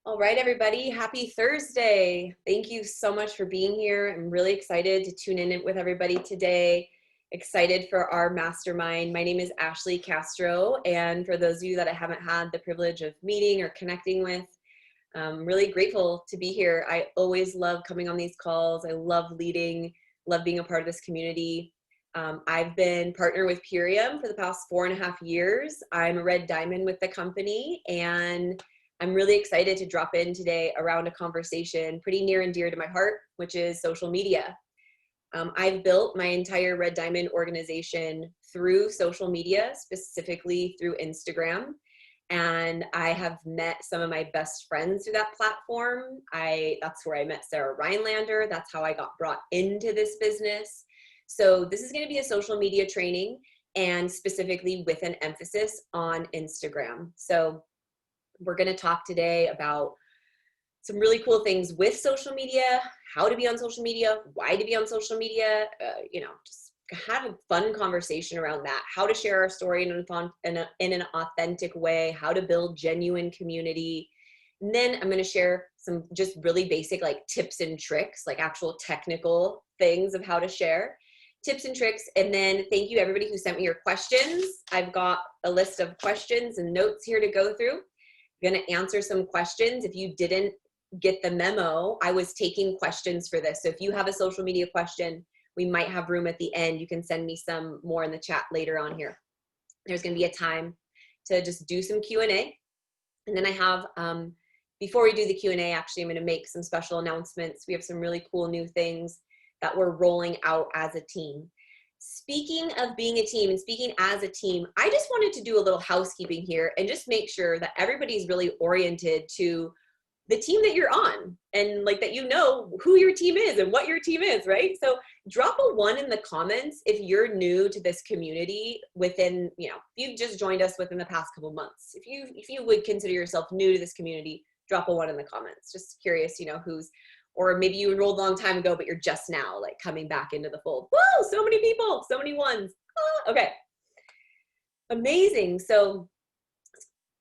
All right, everybody, happy Thursday. Thank you so much for being here. I'm really excited to tune in with everybody today. Excited for our mastermind. My name is Ashley Castro, and for those of you that I haven't had the privilege of meeting or connecting with, I'm really grateful to be here. I always love coming on these calls. I love leading, love being a part of this community. I've been partner with Purium for the past 4.5 years. I'm a red diamond with the company, and I'm really excited to drop in today around a conversation pretty near and dear to my heart, which is social media. I've built my entire Red Diamond organization through social media, specifically through Instagram. And I have met some of my best friends through that platform. That's where I met Sarah Rhinelander. That's how I got brought into this business. So this is going to be a social media training, and specifically with an emphasis on Instagram. So we're going to talk today about some really cool things with social media, how to be on social media, why to be on social media, just have a fun conversation around that, how to share our story in an authentic way, how to build genuine community. And then I'm going to share some just really basic like tips and tricks, like actual technical things of how to share tips and tricks. And then thank you everybody who sent me your questions. I've got a list of questions and notes here to go through. I'm going to answer some questions. If you didn't get the memo, I was taking questions for this. So if you have a social media question, we might have room at the end. You can send me some more in the chat later on here. There's going to be a time to just do some Q&A. And then I have, before we do the Q&A, actually, I'm going to make some special announcements. We have some really cool new things that we're rolling out as a team. Speaking of being a team and speaking as a team, I just wanted to do a little housekeeping here and just make sure that everybody's really oriented to the team that you're on, and like that you know who your team is and what your team is, right? So drop a 1 in the comments if you're new to this community within, if you've just joined us within the past couple months. If you would consider yourself new to this community, drop a 1 in the comments. Just curious, who's, or maybe you enrolled a long time ago, but you're just now like coming back into the fold. Whoa, so many people, so many ones. Okay, amazing. So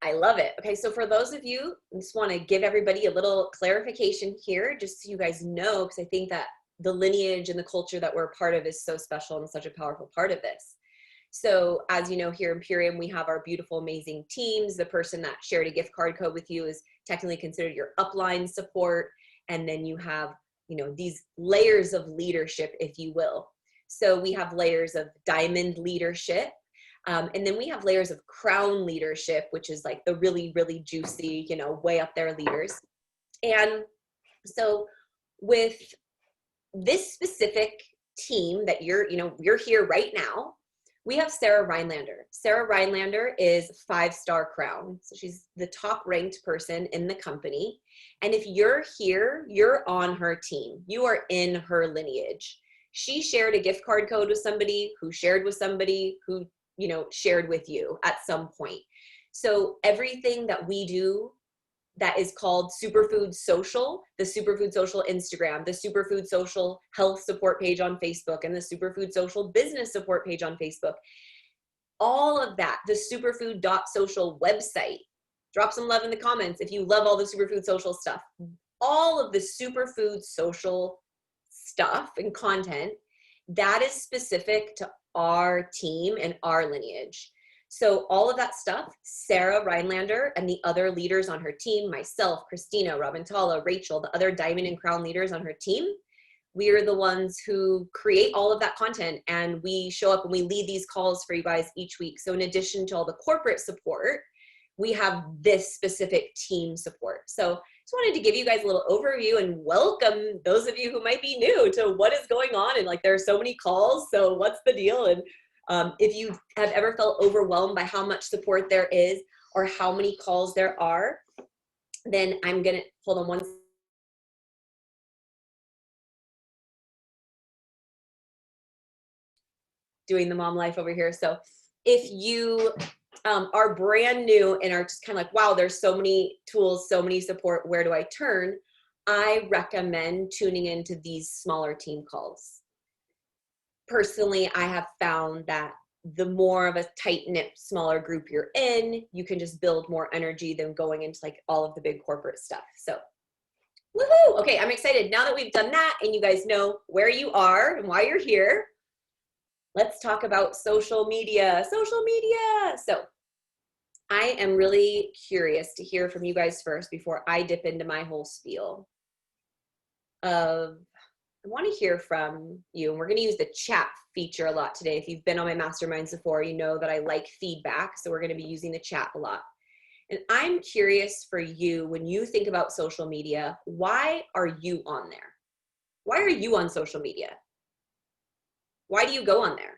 I love it. Okay, so for those of you, I just want to give everybody a little clarification here, just so you guys know, because I think that the lineage and the culture that we're a part of is so special and such a powerful part of this. So as you know, here in Purium, we have our beautiful, amazing teams. The person that shared a gift card code with you is technically considered your upline support. And then you have, these layers of leadership, if you will. So we have layers of diamond leadership. And then we have layers of crown leadership, which is like the really, really juicy, way up there leaders. And so with this specific team that you're here right now, we have Sarah Rhinelander. Sarah Rhinelander is 5-star crown. So she's the top ranked person in the company. And if you're here, you're on her team. You are in her lineage. She shared a gift card code with somebody who shared with somebody who shared with you at some point. So everything that we do that is called Superfood Social, the Superfood Social Instagram, the Superfood Social Health Support page on Facebook, and the Superfood Social Business Support page on Facebook, all of that, the superfood.social website, drop some love in the comments if you love all the Superfood Social stuff. All of the Superfood Social stuff and content, that is specific to our team and our lineage. So all of that stuff, Sarah Rhinelander and the other leaders on her team, myself, Christina, Robin Tala, Rachel, the other diamond and crown leaders on her team, we are the ones who create all of that content, and we show up and we lead these calls for you guys each week. So in addition to all the corporate support, we have this specific team support. So just wanted to give you guys a little overview and welcome those of you who might be new to what is going on. And like, there are so many calls, so what's the deal? And if you have ever felt overwhelmed by how much support there is or how many calls there are, then I'm gonna, hold on one second. Doing the mom life over here. So if you are brand new and are just kind of like, wow, there's so many tools, so many support, where do I turn? I recommend tuning into these smaller team calls. Personally, I have found that the more of a tight-knit, smaller group you're in, you can just build more energy than going into like all of the big corporate stuff. So woohoo! Okay, I'm excited. Now that we've done that and you guys know where you are and why you're here, let's talk about social media. Social media. So I am really curious to hear from you guys first before I dip into my whole spiel of, I want to hear from you. And we're going to use the chat feature a lot today. If you've been on my masterminds before, you know that I like feedback. So we're going to be using the chat a lot. And I'm curious for you, when you think about social media, why are you on there? Why are you on social media? Why do you go on there?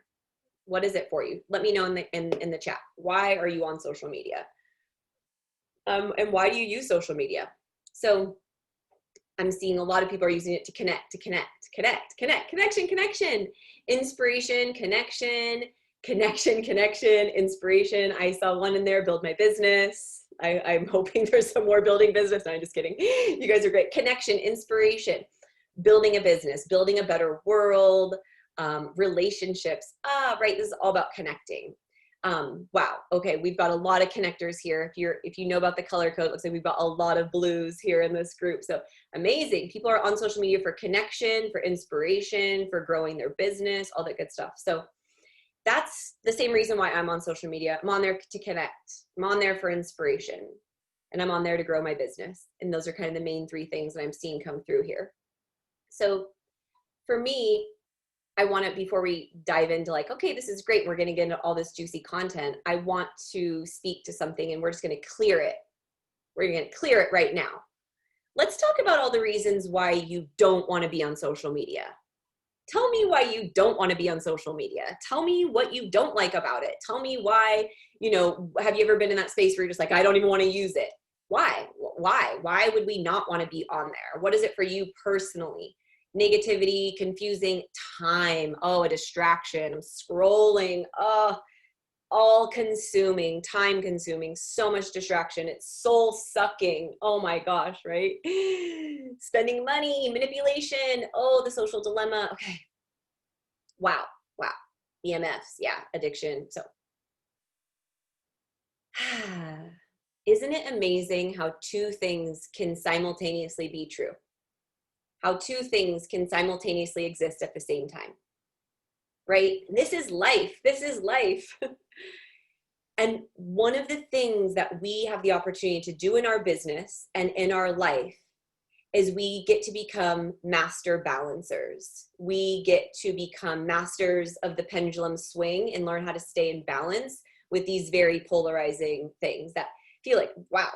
What is it for you? Let me know in the chat. Why are you on social media? And why do you use social media? So I'm seeing a lot of people are using it to connect, connection, inspiration, connection, inspiration. I saw one in there, build my business. I'm hoping there's some more building business. No, I'm just kidding. You guys are great. Connection, inspiration, building a business, building a better world, relationships. Right. This is all about connecting. Wow. Okay. We've got a lot of connectors here. If you know about the color code, it looks like we've got a lot of blues here in this group. So amazing. People are on social media for connection, for inspiration, for growing their business, all that good stuff. So that's the same reason why I'm on social media. I'm on there to connect. I'm on there for inspiration, and I'm on there to grow my business. And those are kind of the main three things that I'm seeing come through here. So for me, I want to, before we dive into like, okay, this is great, we're going to get into all this juicy content, I want to speak to something, and we're just going to clear it. We're going to clear it right now. Let's talk about all the reasons why you don't want to be on social media. Tell me why you don't want to be on social media. Tell me what you don't like about it. Tell me why, have you ever been in that space where you're just like, I don't even want to use it? Why? Why would we not want to be on there? What is it for you personally? Negativity, confusing, time. Oh, a distraction. I'm scrolling. Oh, all consuming, time consuming, so much distraction. It's soul sucking. Oh my gosh, right? Spending money, manipulation. Oh, the social dilemma. Okay. Wow. EMFs. Yeah. Addiction. So isn't it amazing how two things can simultaneously be true? How two things can simultaneously exist at the same time, right? This is life. This is life. And one of the things that we have the opportunity to do in our business and in our life is we get to become master balancers. We get to become masters of the pendulum swing and learn how to stay in balance with these very polarizing things that feel like, wow,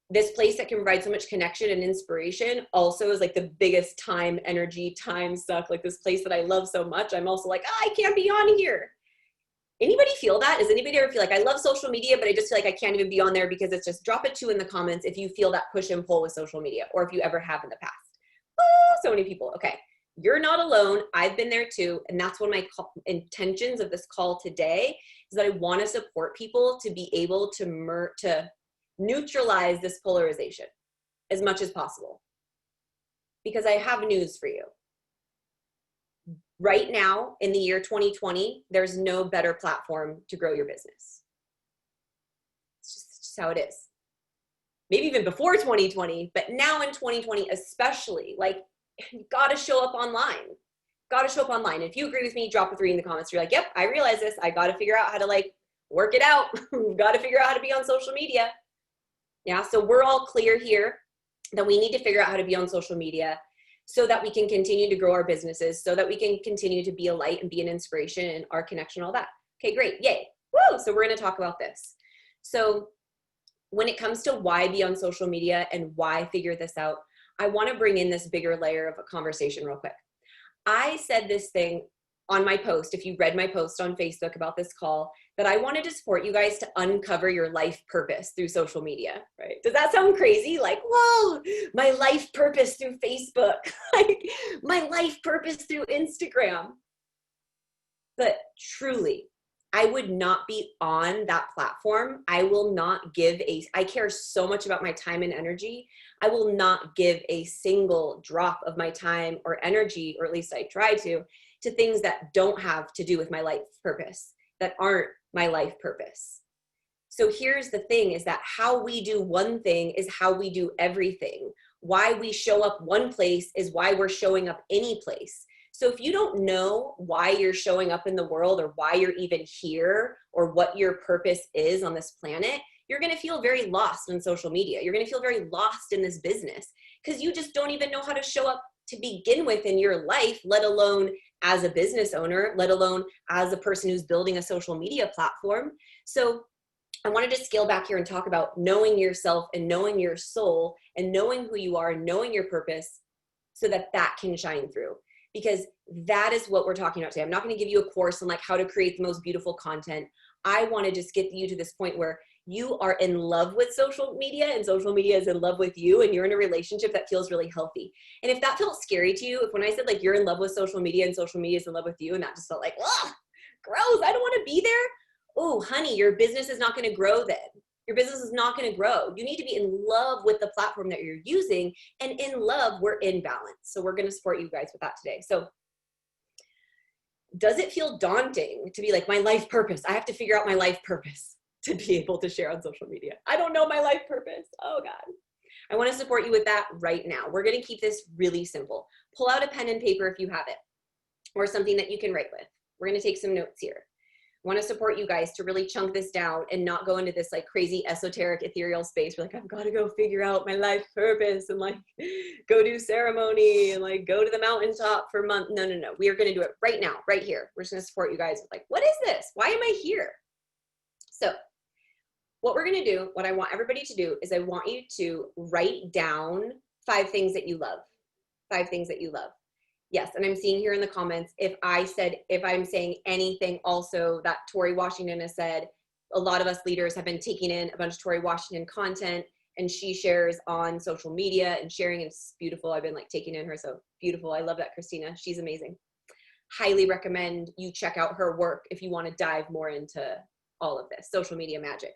this place that can provide so much connection and inspiration also is like the biggest time, energy, time suck. Like this place that I love so much, I'm also like, I can't be on here. Anybody feel that? Does anybody ever feel like I love social media, but I just feel like I can't even be on there because it's just, drop it too in the comments if you feel that push and pull with social media, or if you ever have in the past. Oh, so many people. Okay. You're not alone. I've been there too. And that's one of my intentions of this call today, is that I want to support people to be able to neutralize this polarization as much as possible. Because I have news for you. Right now, in the year 2020, there's no better platform to grow your business. It's just how it is. Maybe even before 2020, but now in 2020 especially, like, you gotta show up online. Gotta show up online. If you agree with me, drop a 3 in the comments. You're like, yep, I realize this. I gotta figure out how to like work it out. Gotta figure out how to be on social media. Yeah, so we're all clear here that we need to figure out how to be on social media so that we can continue to grow our businesses, so that we can continue to be a light and be an inspiration and our connection, all that. Okay, great, yay, woo! So we're gonna talk about this. So when it comes to why be on social media and why figure this out, I wanna bring in this bigger layer of a conversation real quick. I said this thing on my post, if you read my post on Facebook about this call, that I wanted to support you guys to uncover your life purpose through social media, right? Does that sound crazy? Like, whoa, my life purpose through Facebook, like my life purpose through Instagram. But truly, I would not be on that platform. I will not give I care so much about my time and energy. I will not give a single drop of my time or energy, or at least I try to things that don't have to do with my life purpose. that aren't my life purpose. So here's the thing, is that how we do one thing is how we do everything. Why we show up one place is why we're showing up any place. So if you don't know why you're showing up in the world, or why you're even here, or what your purpose is on this planet, you're going to feel very lost in social media. You're going to feel very lost in this business, because you just don't even know how to show up to begin with in your life, let alone as a business owner, let alone as a person who's building a social media platform. So I wanted to scale back here and talk about knowing yourself and knowing your soul and knowing who you are and knowing your purpose, so that that can shine through, because that is what we're talking about today. I'm not going to give you a course on like how to create the most beautiful content. I want to just get you to this point where you are in love with social media and social media is in love with you, and you're in a relationship that feels really healthy. And if that felt scary to you, if when I said like you're in love with social media and social media is in love with you, and that just felt like, oh, gross, I don't want to be there. Oh, honey, your business is not going to grow then. Your business is not going to grow. You need to be in love with the platform that you're using, and in love, we're in balance. So we're going to support you guys with that today. So does it feel daunting to be like, my life purpose? I have to figure out my life purpose to be able to share on social media. I don't know my life purpose. Oh God. I want to support you with that right now. We're going to keep this really simple. Pull out a pen and paper if you have it, or something that you can write with. We're going to take some notes here. I want to support you guys to really chunk this down and not go into this like crazy esoteric ethereal space where like, I've got to go figure out my life purpose and like go do ceremony and like go to the mountaintop for a month. No. We are going to do it right now, right here. We're just going to support you guys with like, what is this? Why am I here? So what we're going to do, what I want everybody to do is I want you to write down 5 things that you love. 5 things that you love. Yes, and I'm seeing here in the comments, if I'm saying anything also that Tori Washington has said, a lot of us leaders have been taking in a bunch of Tori Washington content, and she shares on social media and sharing, and it's beautiful. I've been like taking in her, so beautiful. I love that, Christina. She's amazing. Highly recommend you check out her work if you want to dive more into all of this social media magic.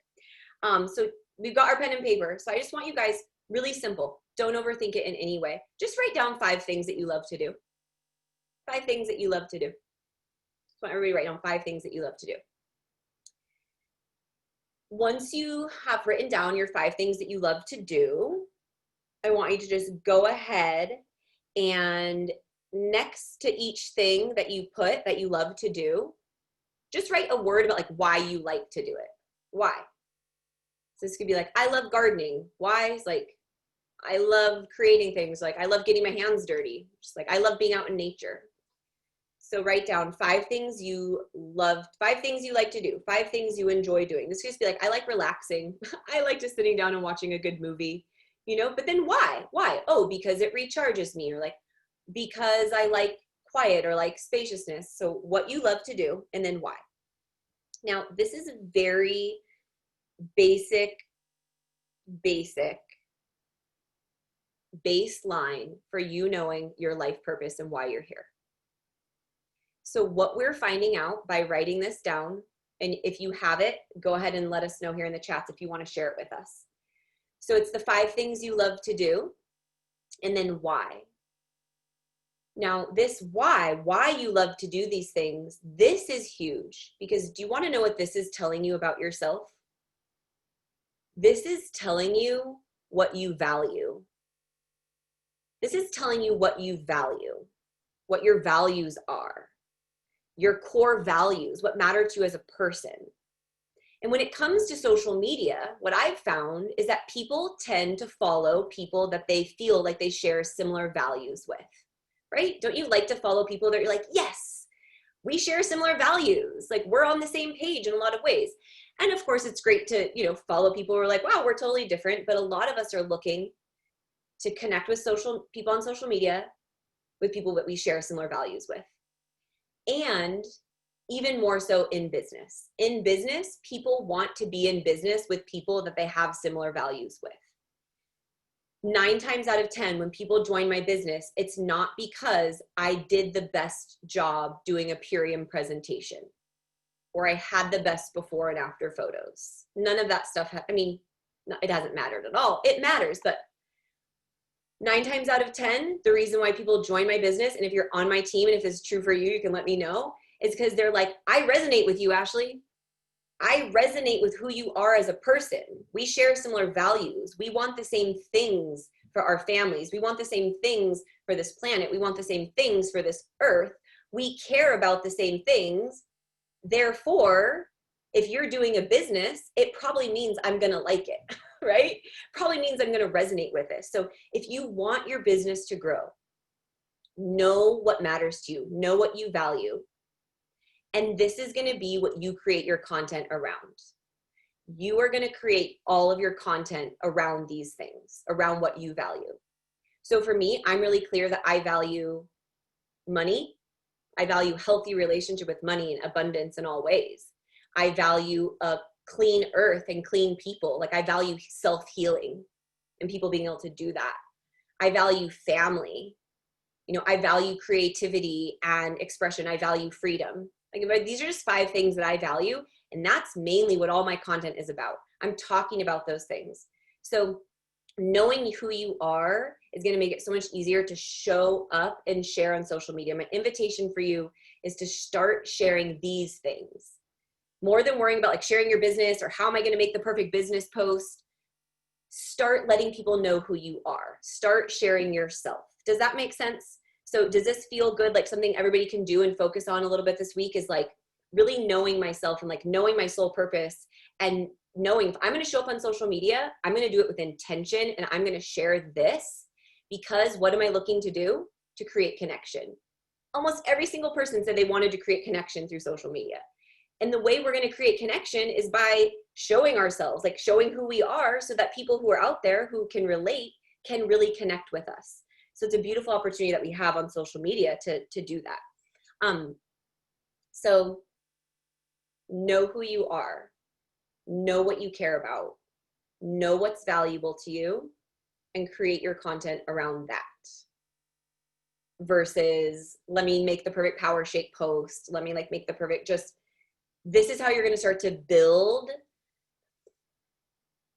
So we've got our pen and paper. So I just want you guys, really simple. Don't overthink it in any way. Just write down 5 things that you love to do. 5 things that you love to do. Just want everybody to write down 5 things that you love to do. Once you have written down your 5 things that you love to do, I want you to just go ahead and next to each thing that you put that you love to do, just write a word about like why you like to do it. Why? So this could be like, I love gardening. Why? It's like, I love creating things. Like, I love getting my hands dirty. Just like, I love being out in nature. So write down 5 things you love, 5 things you like to do, 5 things you enjoy doing. This could just be like, I like relaxing. I like just sitting down and watching a good movie, you know, but then why? Why? Oh, because it recharges me, or like, because I like quiet or like spaciousness. So what you love to do, and then why. Now, this is a very basic baseline for you knowing your life purpose and why you're here. So what we're finding out by writing this down, and if you have it, go ahead and let us know here in the chats if you want to share it with us. So it's the 5 things you love to do, and then why. Now this why you love to do these things, this is huge, because do you want to know what this is telling you about yourself? This is telling you what you value. This is telling you what you value, what your values are, your core values, what matter to you as a person. And when it comes to social media, what I've found is that people tend to follow people that they feel like they share similar values with, right? Don't you like to follow people that you're like, yes, we share similar values. Like, we're on the same page in a lot of ways. And of course, it's great to, you know, follow people who are like, wow, we're totally different. But a lot of us are looking to connect with people on social media, with people that we share similar values with. And even more so in business. In business, people want to be in business with people that they have similar values with. 9 times out of 10, when people join my business, it's not because I did the best job doing a Purium presentation, or I had the best before and after photos. None of that stuff, it hasn't mattered at all. It matters, but 9 times out of 10, the reason why people join my business, and if you're on my team and if it's true for you, you can let me know, is because they're like, I resonate with you, Ashley. I resonate with who you are as a person. We share similar values. We want the same things for our families. We want the same things for this planet. We want the same things for this earth. We care about the same things. Therefore, if you're doing a business, it probably means I'm going to like it, right? Probably means I'm going to resonate with this. So if you want your business to grow, know what matters to you, know what you value. And this is going to be what you create your content around. You are going to create all of your content around these things, around what you value. So for me, I'm really clear that I value money. I value healthy relationship with money and abundance in all ways. I value a clean earth and clean people. Like I value self-healing and people being able to do that. I value family. You know, I value creativity and expression. I value freedom. Like these are just 5 things that I value. And that's mainly what all my content is about. I'm talking about those things. So knowing who you are is going to make it so much easier to show up and share on social media. My invitation for you is to start sharing these things. More than worrying about like sharing your business or how am I going to make the perfect business post, start letting people know who you are. Start sharing yourself. Does that make sense? So does this feel good? Like something everybody can do and focus on a little bit this week is like really knowing myself and like knowing my soul purpose and knowing if I'm going to show up on social media, I'm going to do it with intention and I'm going to share this because what am I looking to do? To create connection. Almost every single person said they wanted to create connection through social media. And the way we're going to create connection is by showing ourselves, like showing who we are so that people who are out there who can relate can really connect with us. So it's a beautiful opportunity that we have on social media to do that. So know who you are, know what you care about, know what's valuable to you, and create your content around that. Versus, let me make the perfect power shake post. Let me like make the perfect, just, this is how you're going to start to build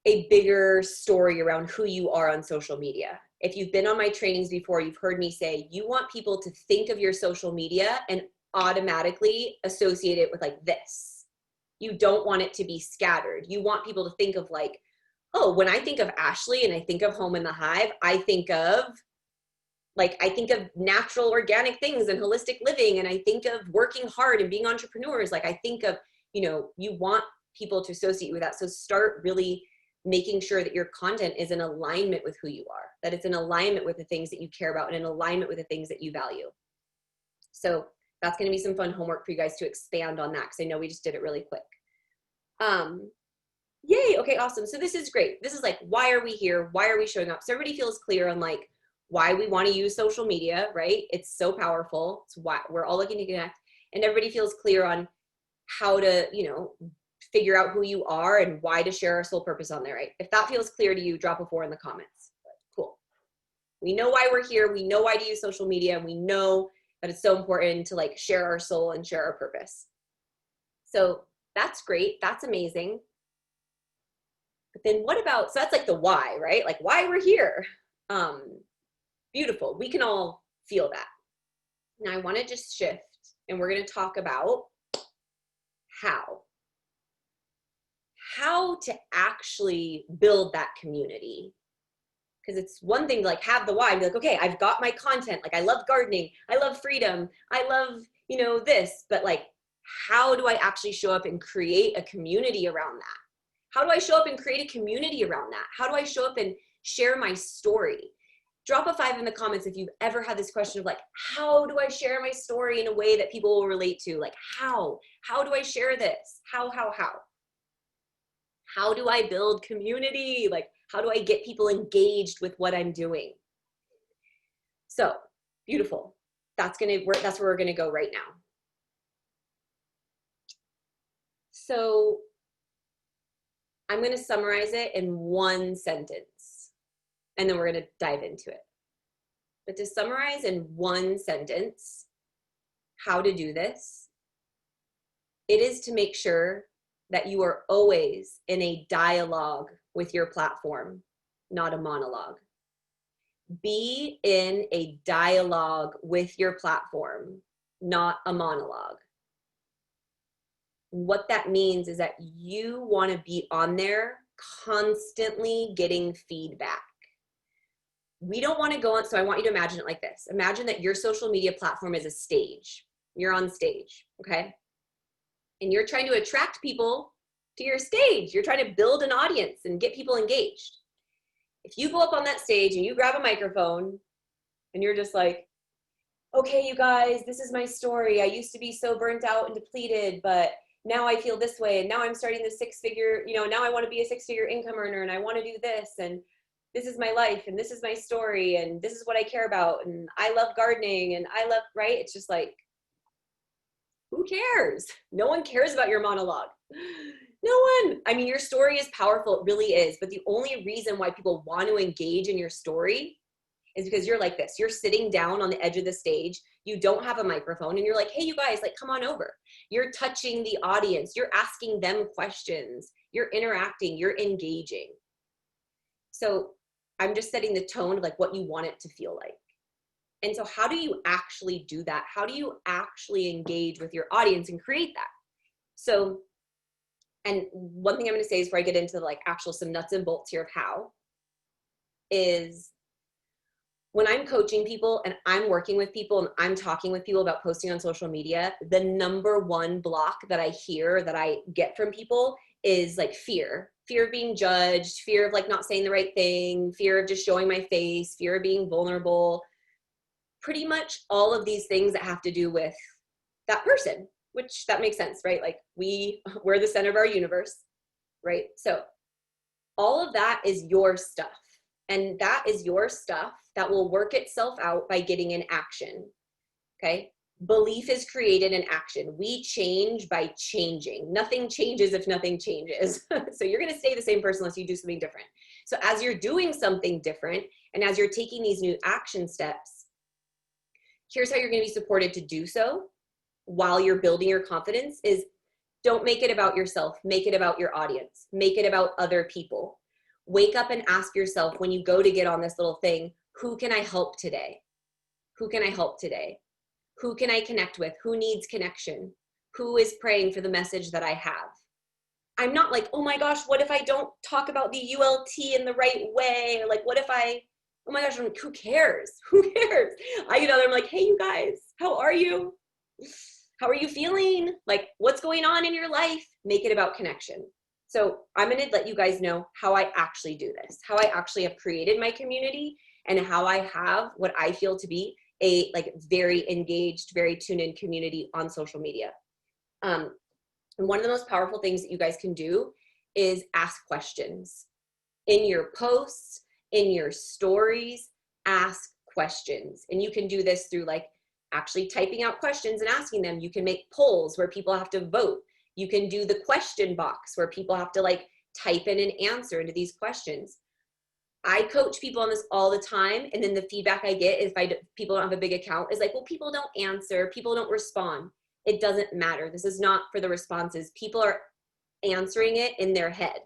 a bigger story around who you are on social media. If you've been on my trainings before, you've heard me say, you want people to think of your social media and automatically associate it with like this. You don't want it to be scattered. You want people to think of like, oh, when I think of Ashley and I think of Home in the Hive, I think of natural organic things and holistic living. And I think of working hard and being entrepreneurs. Like I think of, you know, you want people to associate with that. So start really making sure that your content is in alignment with who you are, that it's in alignment with the things that you care about and in alignment with the things that you value. So that's going to be some fun homework for you guys to expand on that because I know we just did it really quick. Yay. Okay, awesome. So this is great. This is like, why are we here? Why are we showing up? So everybody feels clear on like why we want to use social media, right? It's so powerful. It's why we're all looking to connect, and everybody feels clear on how to, you know, figure out who you are and why to share our soul purpose on there, right? If that feels clear to you, drop a 4 in the comments. Cool. We know why we're here. We know why to use social media. And we know that it's so important to like share our soul and share our purpose. So that's great. That's amazing. But then what about, so that's like the why, right? Like why we're here. Beautiful. We can all feel that. Now I want to just shift and we're going to talk about how to actually build that community. Because it's one thing to like have the why and be like, okay, I've got my content. Like I love gardening. I love freedom. I love, you know, this, but like, how do I actually show up and create a community around that? How do I show up and create a community around that? How do I show up and share my story? Drop a 5 in the comments if you've ever had this question of like, how do I share my story in a way that people will relate to? Like how do I share this? How do I build community? Like, how do I get people engaged with what I'm doing? So beautiful. That's where we're going to go right now. So I'm going to summarize it in one sentence, and then we're going to dive into it. But to summarize in one sentence, how to do this, it is to make sure that you are always in a dialogue with your platform, not a monologue. Be in a dialogue with your platform, not a monologue. what that means is that you want to be on there constantly getting feedback. We don't want to go on. So I want you to imagine it like this. Imagine that your social media platform is a stage. You're on stage, okay? And you're trying to attract people to your stage. You're trying to build an audience and get people engaged. If you go up on that stage and you grab a microphone and you're just like, okay, you guys, this is my story. I used to be so burnt out and depleted, but now I feel this way. And now I'm starting this six-figure, now I want to be a six-figure income earner and I want to do this. And this is my life and this is my story and this is what I care about. And I love gardening and I love, right? It's just like, who cares? No one cares about your monologue. No one. I mean, your story is powerful. It really is. But the only reason why people want to engage in your story is because you're like this. You're sitting down on the edge of the stage. You don't have a microphone and you're like, hey, you guys, like, come on over. You're touching the audience. You're asking them questions. You're interacting. You're engaging. So I'm just setting the tone of like what you want it to feel like. And so how do you actually do that? How do you actually engage with your audience and create that? So, and one thing I'm going to say is before I get into like actual some nuts and bolts here of how is when I'm coaching people and I'm working with people and I'm talking with people about posting on social media, the number one block that I hear that I get from people is like fear of being judged, fear of like not saying the right thing, fear of just showing my face, fear of being vulnerable, pretty much all of these things that have to do with that person, which that makes sense, right? Like we're the center of our universe, right? So all of that is your stuff. And that is your stuff that will work itself out by getting in action, okay? Belief is created in action. We change by changing. Nothing changes if nothing changes. So you're going to stay the same person unless you do something different. So as you're doing something different and as you're taking these new action steps, here's how you're going to be supported to do so while you're building your confidence is don't make it about yourself. Make it about your audience. Make it about other people. Wake up and ask yourself when you go to get on this little thing, who can I help today? Who can I help today? Who can I connect with? Who needs connection? Who is praying for the message that I have? I'm not like, oh my gosh, what if I don't talk about the ULT in the right way? Or like, what if oh my gosh, who cares? Who cares? I get out there, I'm like, hey, you guys, how are you? How are you feeling? Like, what's going on in your life? Make it about connection. So I'm going to let you guys know how I actually do this, how I actually have created my community and how I have what I feel to be a like very engaged, very tuned in community on social media. And one of the most powerful things that you guys can do is ask questions in your posts, in your stories, ask questions. And you can do this through like actually typing out questions and asking them. You can make polls where people have to vote. You can do the question box where people have to like type in an answer into these questions. I coach people on this all the time. And then the feedback I get if people don't have a big account is like, well, people don't answer, people don't respond. It doesn't matter. This is not for the responses. People are answering it in their head.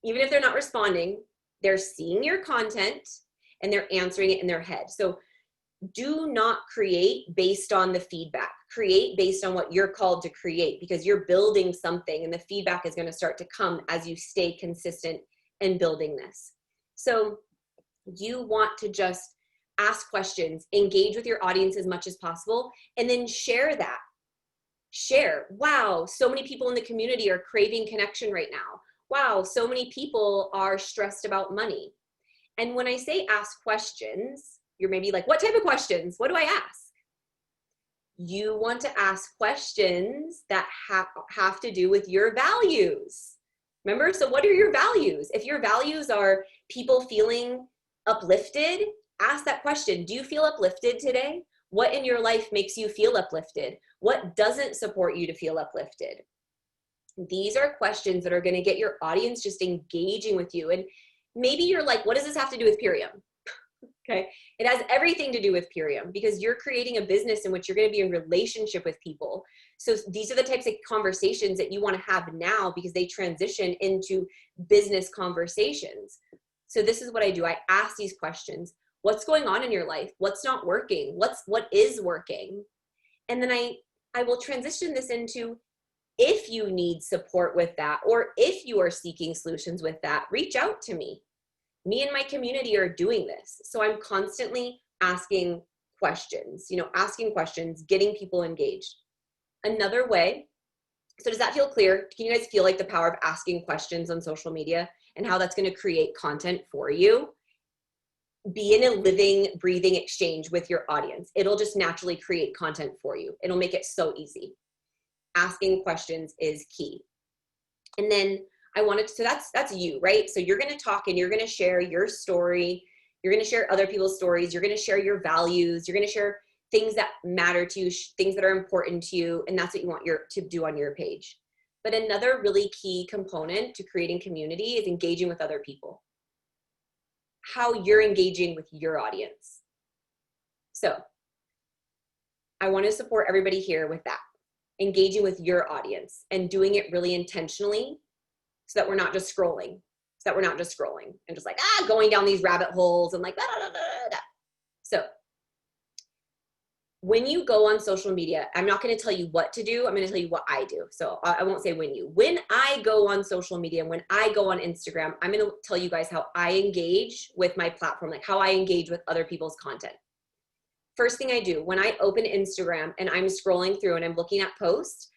Even if they're not responding, they're seeing your content and they're answering it in their head. So do not create based on the feedback. Create based on what you're called to create because you're building something and the feedback is going to start to come as you stay consistent in building this. So you want to just ask questions, engage with your audience as much as possible, and then share that. Share, wow, so many people in the community are craving connection right now. Wow, so many people are stressed about money. And when I say ask questions, you're maybe like, what type of questions? What do I ask? You want to ask questions that have to do with your values. Remember, so what are your values? If your values are people feeling uplifted, ask that question. Do you feel uplifted today? What in your life makes you feel uplifted? What doesn't support you to feel uplifted? These are questions that are going to get your audience just engaging with you. And maybe you're like, what does this have to do with Purium? Okay. It has everything to do with Purium because you're creating a business in which you're going to be in relationship with people. So these are the types of conversations that you want to have now because they transition into business conversations. So this is what I do. I ask these questions. What's going on in your life? What's not working? What is working? And then I will transition this into, If you need support with that, or if you are seeking solutions with that, reach out to me. Me and my community are doing this. So I'm constantly asking questions, asking questions, getting people engaged. Another way, so does that feel clear? Can you guys feel like the power of asking questions on social media and how that's going to create content for you? Be in a living, breathing exchange with your audience. It'll just naturally create content for you. It'll make it so easy. Asking questions is key. And then so that's you, right? So you're going to talk and you're going to share your story. You're going to share other people's stories. You're going to share your values. You're going to share things that matter to you, things that are important to you. And that's what you want to do on your page. But another really key component to creating community is engaging with other people. How you're engaging with your audience. So I want to support everybody here with that. Engaging with your audience and doing it really intentionally so that we're not just scrolling. And just like, going down these rabbit holes and like, da, da, da, da, da. So when you go on social media, I'm not going to tell you what to do. I'm going to tell you what I do. So I won't say when I go on social media, when I go on Instagram, I'm going to tell you guys how I engage with my platform, like how I engage with other people's content. First thing I do when I open Instagram and I'm scrolling through and I'm looking at posts,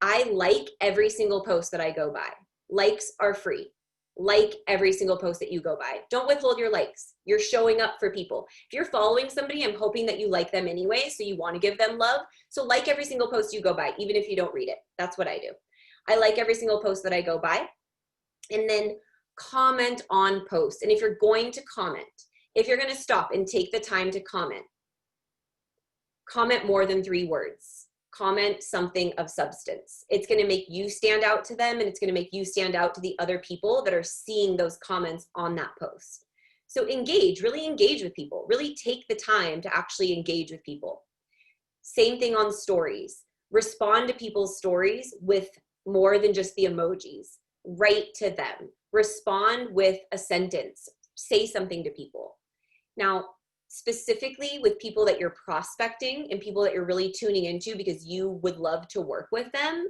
I like every single post that I go by. Likes are free. Like every single post that you go by. Don't withhold your likes. You're showing up for people. If you're following somebody, I'm hoping that you like them anyway, so you want to give them love. So like every single post you go by, even if you don't read it. That's what I do. I like every single post that I go by. And then comment on posts. And if you're going to comment, if you're going to stop and take the time to comment more than 3 words. Comment something of substance. It's going to make you stand out to them, and it's going to make you stand out to the other people that are seeing those comments on that post. So really engage with people. Really take the time to actually engage with people. Same thing on stories. Respond to people's stories with more than just the emojis. Write to them. Respond with a sentence. Say something to people. Now, specifically with people that you're prospecting and people that you're really tuning into because you would love to work with them,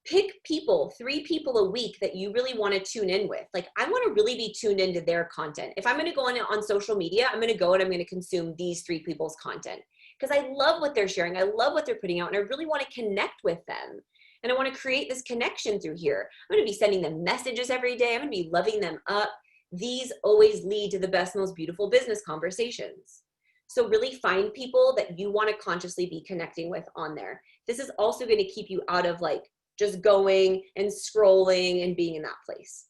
pick 3 people a week that you really want to tune in with. Like, I want to really be tuned into their content. If I'm going to go on social media, I'm going to go and I'm going to consume these 3 people's content because I love what they're sharing. I love what they're putting out, and I really want to connect with them. And I want to create this connection through here. I'm going to be sending them messages every day. I'm going to be loving them up. These always lead to the best, most beautiful business conversations. So really find people that you want to consciously be connecting with on there. This is also going to keep you out of like just going and scrolling and being in that place,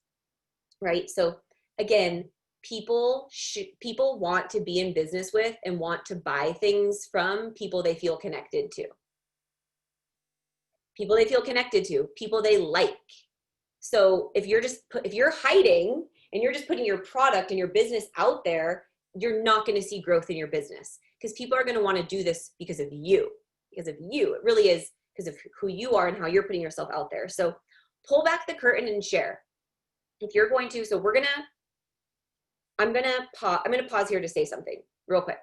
right? So again, people want to be in business with and want to buy things from people they feel connected to. People they feel connected to, people they like. So if you're hiding and you're just putting your product and your business out there, you're not going to see growth in your business because people are going to want to do this because of you. It really is because of who you are and how you're putting yourself out there. So pull back the curtain and share. If you're going to, I'm going to pause here to say something real quick.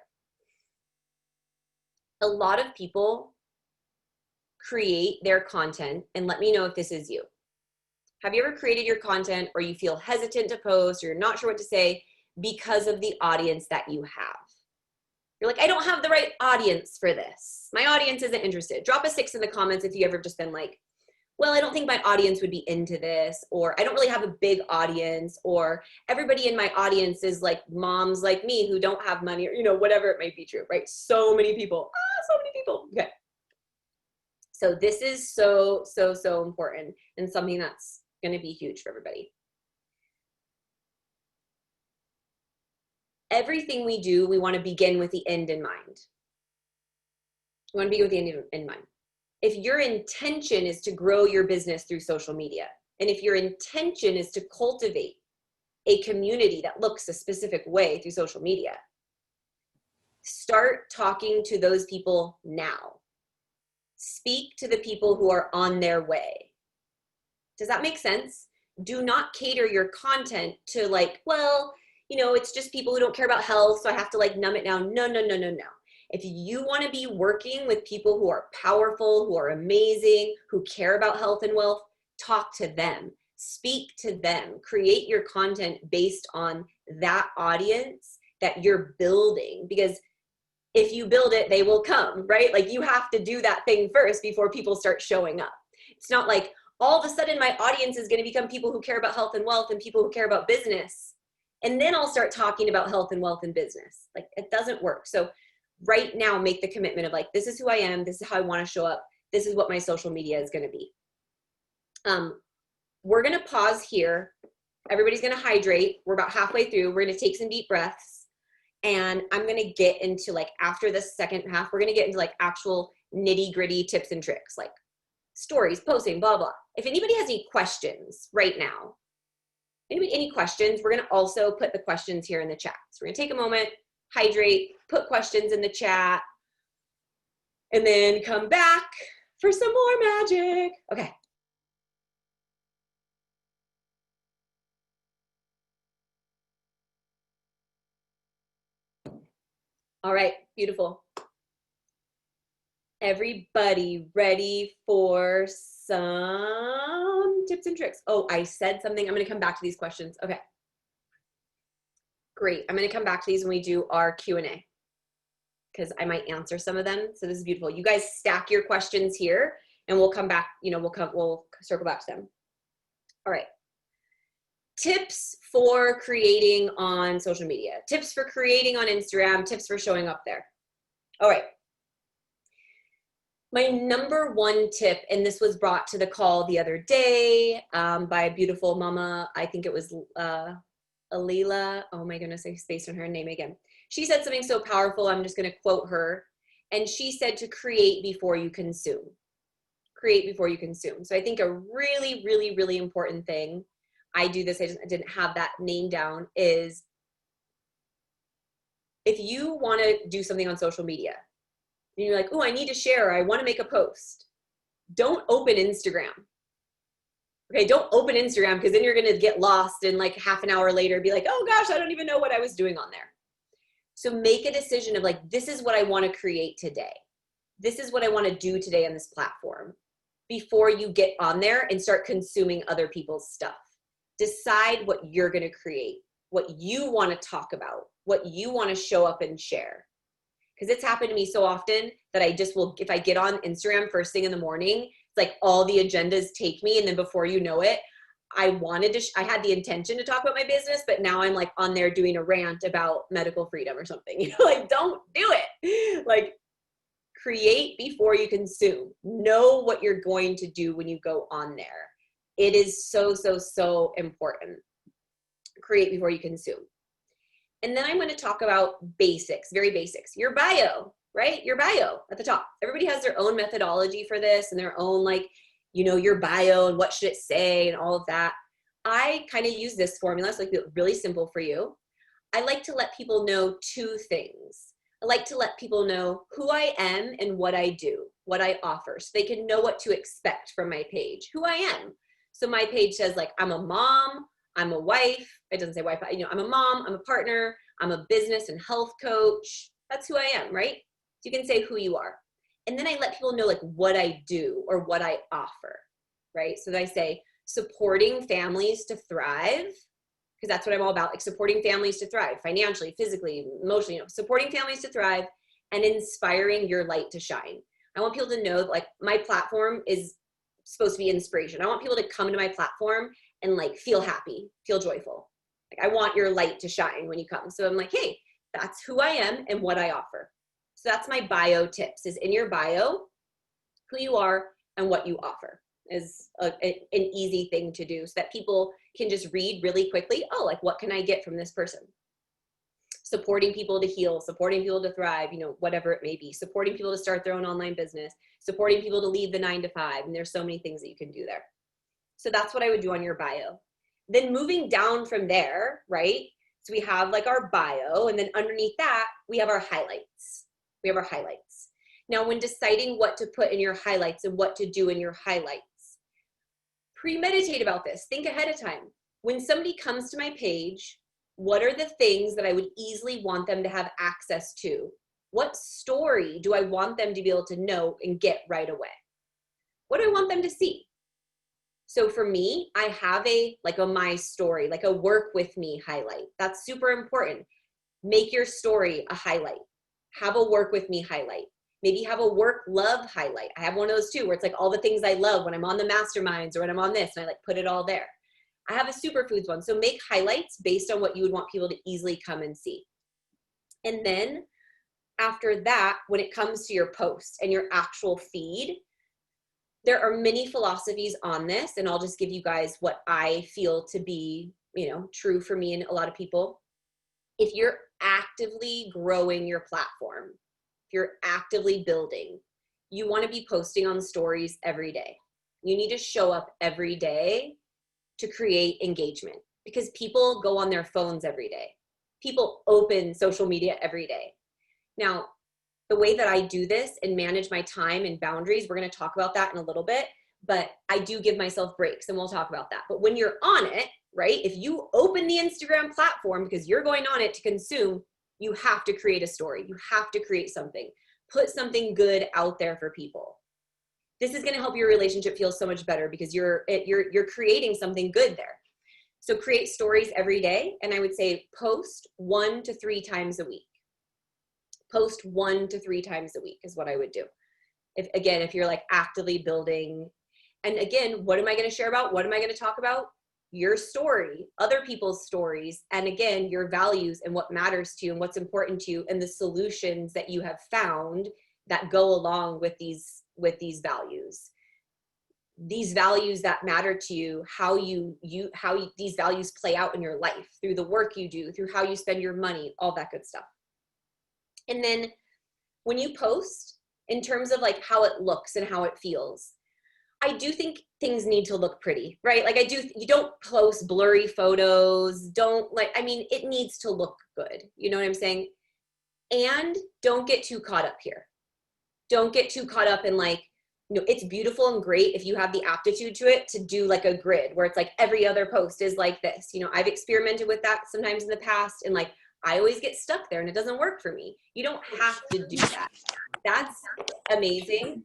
A lot of people create their content, and let me know if this is you. Have you ever created your content or you feel hesitant to post or you're not sure what to say because of the audience that you have? You're like, I don't have the right audience for this. My audience isn't interested. Drop a 6 in the comments if you ever just been like, well, I don't think my audience would be into this, or I don't really have a big audience, or everybody in my audience is like moms like me who don't have money, or whatever it might be true, right? So many people. Okay. So this is so, so, so important and something that's going to be huge for everybody. Everything we do, we want to begin with the end in mind. We want to begin with the end in mind. If your intention is to grow your business through social media, and if your intention is to cultivate a community that looks a specific way through social media, start talking to those people now. Speak to the people who are on their way. Does that make sense? Do not cater your content to like, well, it's just people who don't care about health, so I have to like numb it down. No. If you want to be working with people who are powerful, who are amazing, who care about health and wealth, talk to them, speak to them, create your content based on that audience that you're building. Because if you build it, they will come, right? Like you have to do that thing first before people start showing up. It's not like all of a sudden my audience is going to become people who care about health and wealth and people who care about business. And then I'll start talking about health and wealth and business. Like it doesn't work. So right now, make the commitment of like, this is who I am. This is how I want to show up. This is what my social media is going to be. We're going to pause here. Everybody's going to hydrate. We're about halfway through. We're going to take some deep breaths. And I'm going to get into like, after the second half, we're going to get into like actual nitty gritty tips and tricks, like stories, posting, blah, blah. If anybody has any questions right now, any questions, we're going to also put the questions here in the chat. So we're going to take a moment, hydrate, put questions in the chat, and then come back for some more magic. Okay. All right, beautiful. Everybody ready for some tips and tricks? Oh, I said something. I'm going to come back to these questions. Okay. Great. I'm going to come back to these when we do our Q&A because I might answer some of them. So this is beautiful. You guys stack your questions here and we'll come back, we'll circle back to them. All right. Tips for creating on social media, tips for creating on Instagram, tips for showing up there. All right. My number one tip, and this was brought to the call the other day by a beautiful mama, I think it was Alila. Oh my goodness, I spaced on her name again. She said something so powerful, I'm just going to quote her. And she said to create before you consume. Create before you consume. So I think a really, really, really important thing, I do this, I didn't have that name down, is if you want to do something on social media, and you're like, oh, I need to share, or I want to make a post, don't open Instagram. Okay, don't open Instagram because then you're going to get lost and like half an hour later be like, oh gosh, I don't even know what I was doing on there. So make a decision of like, this is what I want to create today. This is what I want to do today on this platform before you get on there and start consuming other people's stuff. Decide what you're going to create, what you want to talk about, what you want to show up and share. Because it's happened to me so often that I just will, if I get on Instagram first thing in the morning, it's like all the agendas take me. And then before you know it, I had the intention to talk about my business, but now I'm like on there doing a rant about medical freedom or something. You know, like don't do it. Like create before you consume. Know what you're going to do when you go on there. It is so, so, so important. Create before you consume. And then I'm going to talk about basics, very basics. Your bio, right? Your bio at the top. Everybody has their own methodology for this and their own like, your bio and what should it say and all of that. I kind of use this formula, so it's really simple for you. I like to let people know two things. I like to let people know who I am and what I do, what I offer, so they can know what to expect from my page, who I am. So my page says like, I'm a mom, I'm a wife. It doesn't say wife, but I'm a mom, I'm a partner, I'm a business and health coach. That's who I am, right? So you can say who you are. And then I let people know like what I do or what I offer, right? So that I say supporting families to thrive, because that's what I'm all about, like supporting families to thrive financially, physically, emotionally, supporting families to thrive and inspiring your light to shine. I want people to know that like my platform is supposed to be inspiration. I want people to come to my platform and like feel happy, feel joyful. Like I want your light to shine when you come. So I'm like, hey, that's who I am and what I offer. So that's my bio tips, is in your bio, who you are and what you offer is an easy thing to do so that people can just read really quickly. Oh, like what can I get from this person? Supporting people to heal, supporting people to thrive, whatever it may be, supporting people to start their own online business, supporting people to leave the 9 to 5. And there's so many things that you can do there. So that's what I would do on your bio. Then moving down from there, right? So we have like our bio, and then underneath that, we have our highlights. We have our highlights. Now, when deciding what to put in your highlights and what to do in your highlights, premeditate about this. Think ahead of time. When somebody comes to my page, what are the things that I would easily want them to have access to What story do I want them to be able to know and get right away? What do I want them to see? So for me, I have like a my story, like a work with me highlight. That's super important. Make your story a highlight. Have a work with me highlight. Maybe have a work love highlight. I have one of those too, where it's like all the things I love when I'm on the masterminds or when I'm on this, and I like put it all there. I have a superfoods one. So make highlights based on what you would want people to easily come and see. And then after that, when it comes to your post and your actual feed, there are many philosophies on this, and I'll just give you guys what I feel to be, true for me and a lot of people. If you're actively growing your platform, if you're actively building, you want to be posting on stories every day. You need to show up every day to create engagement, because people go on their phones every day. People open social media every day. Now, the way that I do this and manage my time and boundaries, we're going to talk about that in a little bit, but I do give myself breaks, and we'll talk about that. But when you're on it, right, if you open the Instagram platform because you're going on it to consume, you have to create a story. You have to create something. Put something good out there for people. This is going to help your relationship feel so much better because you're creating something good there. So create stories every day, and I would say post 1 to 3 times a week. Post 1 to 3 times a week is what I would do. If you're like actively building, and again, what am I going to share about? What am I going to talk about? Your story, other people's stories, and again, your values and what matters to you and what's important to you and the solutions that you have found that go along with these values. These values that matter to you, how these values play out in your life through the work you do, through how you spend your money, all that good stuff. And then when you post, in terms of like how it looks and how it feels, I do think things need to look pretty, right? Like you don't post blurry photos. It needs to look good. You know what I'm saying? And don't get too caught up here. Don't get too caught up in like, it's beautiful and great if you have the aptitude to it to do like a grid where it's like every other post is like this. I've experimented with that sometimes in the past, and like, I always get stuck there and it doesn't work for me. You don't have to do that. That's amazing.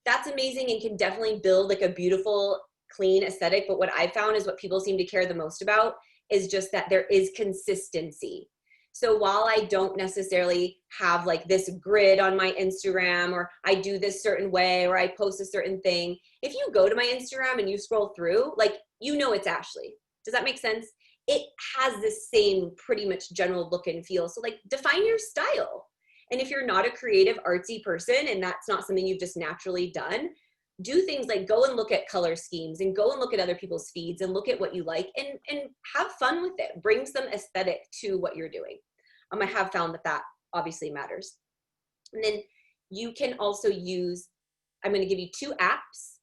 That's amazing and can definitely build like a beautiful, clean aesthetic. But what I found is what people seem to care the most about is just that there is consistency. So while I don't necessarily have like this grid on my Instagram, or I do this certain way, or I post a certain thing, if you go to my Instagram and you scroll through, like, it's Ashley. Does that make sense? It has the same pretty much general look and feel. So like, define your style. And if you're not a creative artsy person and that's not something you've just naturally done, do things like go and look at color schemes and go and look at other people's feeds and look at what you like and have fun with it. Bring some aesthetic to what you're doing. I have found that obviously matters. And then you can also use, I'm going to give you 2 apps.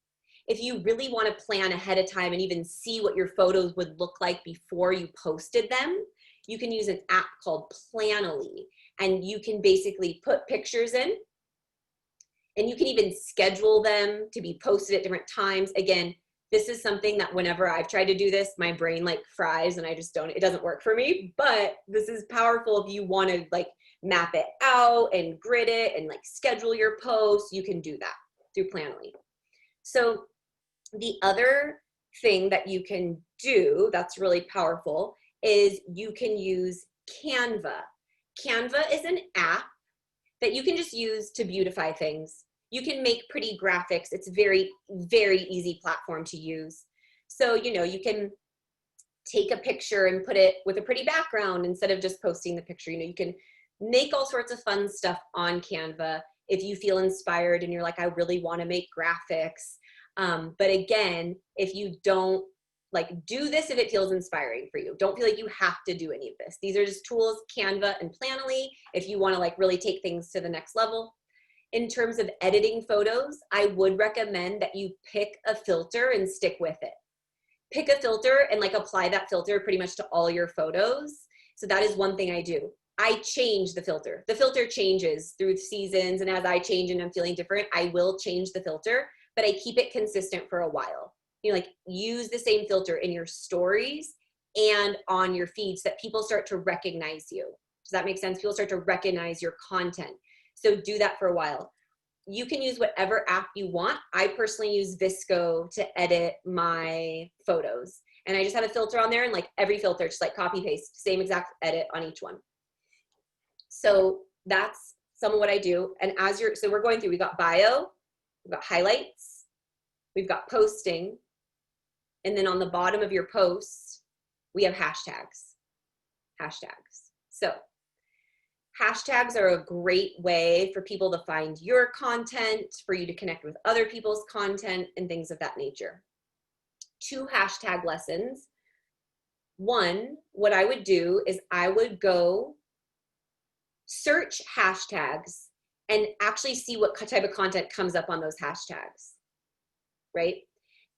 If you really want to plan ahead of time and even see what your photos would look like before you posted them, you can use an app called Planoly. And you can basically put pictures in, and you can even schedule them to be posted at different times. Again, this is something that whenever I've tried to do this, my brain like fries and it doesn't work for me, but this is powerful if you want to like map it out and grid it and like schedule your posts. You can do that through Planoly. So the other thing that you can do that's really powerful is you can use Canva. Canva is an app that you can just use to beautify things. You can make pretty graphics. It's a very, very easy platform to use. So, you can take a picture and put it with a pretty background instead of just posting the picture. You can make all sorts of fun stuff on Canva if you feel inspired and you're like, I really want to make graphics. But again, if you don't do this, if it feels inspiring for you, don't feel like you have to do any of this. These are just tools, Canva and Planoly, if you want to really take things to the next level. In terms of editing photos, I would recommend that you pick a filter and stick with it. Pick a filter and apply that filter pretty much to all your photos. So that is one thing I do. I change the filter. The filter changes through seasons, and as I change and I'm feeling different, I will change the filter, but I keep it consistent for a while. Use the same filter in your stories and on your feeds so that people start to recognize you. Does that make sense? People start to recognize your content. So do that for a while. You can use whatever app you want. I personally use Visco to edit my photos. And I just have a filter on there, and like every filter, just like copy paste, same exact edit on each one. So that's some of what I do. And so we're going through, we got bio, we've got highlights, we've got posting. And then on the bottom of your posts, we have hashtags. So hashtags are a great way for people to find your content, for you to connect with other people's content and things of that nature. 2 hashtag lessons. One, what I would do is I would go search hashtags and actually see what type of content comes up on those hashtags, right?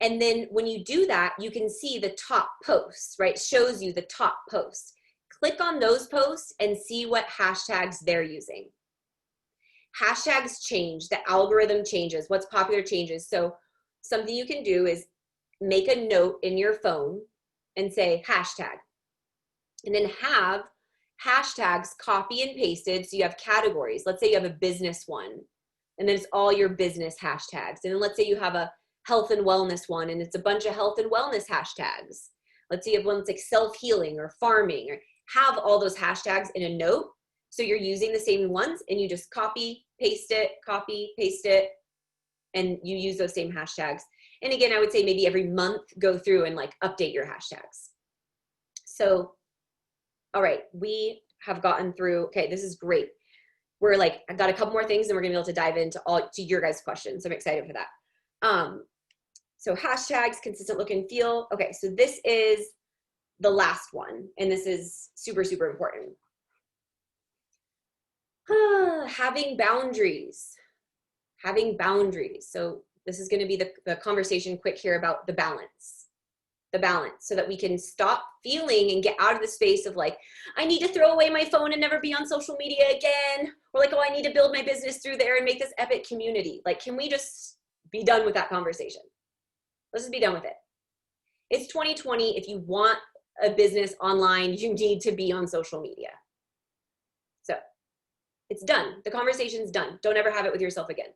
And then when you do that, you can see the top posts, right? Shows you the top posts. Click on those posts and see what hashtags they're using. Hashtags change, the algorithm changes, what's popular changes. So something you can do is make a note in your phone and say hashtag, and then have hashtags copy and pasted. So you have categories. Let's say you have a business one, and then it's all your business hashtags. And then let's say you have a health and wellness one, and it's a bunch of health and wellness hashtags. Let's say you have one that's like self-healing or farming, or have all those hashtags in a note. So you're using the same ones, and you just copy, paste it, and you use those same hashtags. And again, I would say maybe every month go through and like update your hashtags. So, all right, we have gotten through, okay, this is great. We're like, I've got a couple more things and we're gonna be able to dive into your guys' questions. I'm excited for that. So hashtags, consistent look and feel. Okay, so this is the last one, and this is super, super important. Having boundaries. So this is gonna be the conversation quick here about the balance, so that we can stop feeling and get out of the space of like, I need to throw away my phone and never be on social media again. Or like, oh, I need to build my business through there and make this epic community. Like, can we just be done with that conversation? Let's just be done with it. It's 2020. If you want a business online, you need to be on social media. So it's done. The conversation's done. Don't ever have it with yourself again.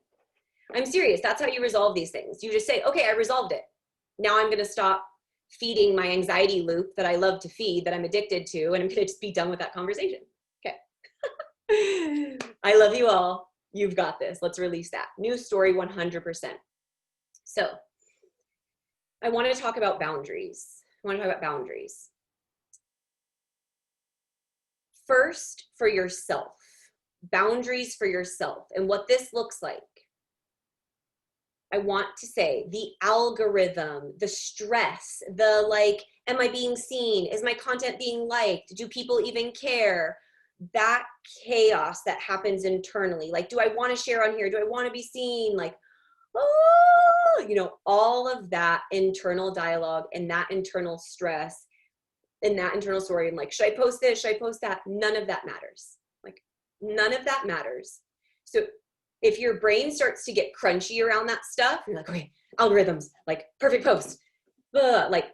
I'm serious. That's how you resolve these things. You just say, okay, I resolved it. Now I'm going to stop feeding my anxiety loop that I love to feed, that I'm addicted to, and I'm going to just be done with that conversation. Okay. I love you all. You've got this. Let's release that. New story 100%. So I want to talk about boundaries. First, for yourself. Boundaries for yourself and what this looks like. I want to say the algorithm, the stress, the like, am I being seen? Is my content being liked? Do people even care? That chaos that happens internally. Like, do I want to share on here? Do I want to be seen? Like, oh, you know, all of that internal dialogue and that internal stress and that internal story. And like, should I post this? Should I post that? None of that matters. Like, none of that matters. So if your brain starts to get crunchy around that stuff, you're like, okay, algorithms, like perfect post, like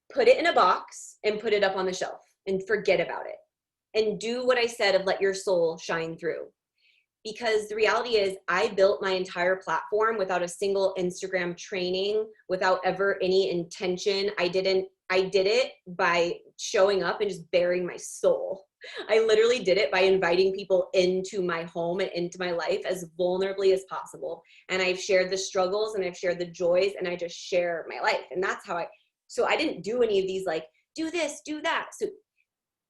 put it in a box and put it up on the shelf and forget about it. And do what I said of let your soul shine through. Because the reality is I built my entire platform without a single Instagram training, without ever any intention. I did it by showing up and just bearing my soul. I literally did it by inviting people into my home and into my life as vulnerably as possible. And I've shared the struggles and I've shared the joys, and I just share my life. And that's how so I didn't do any of these like, do this, do that. So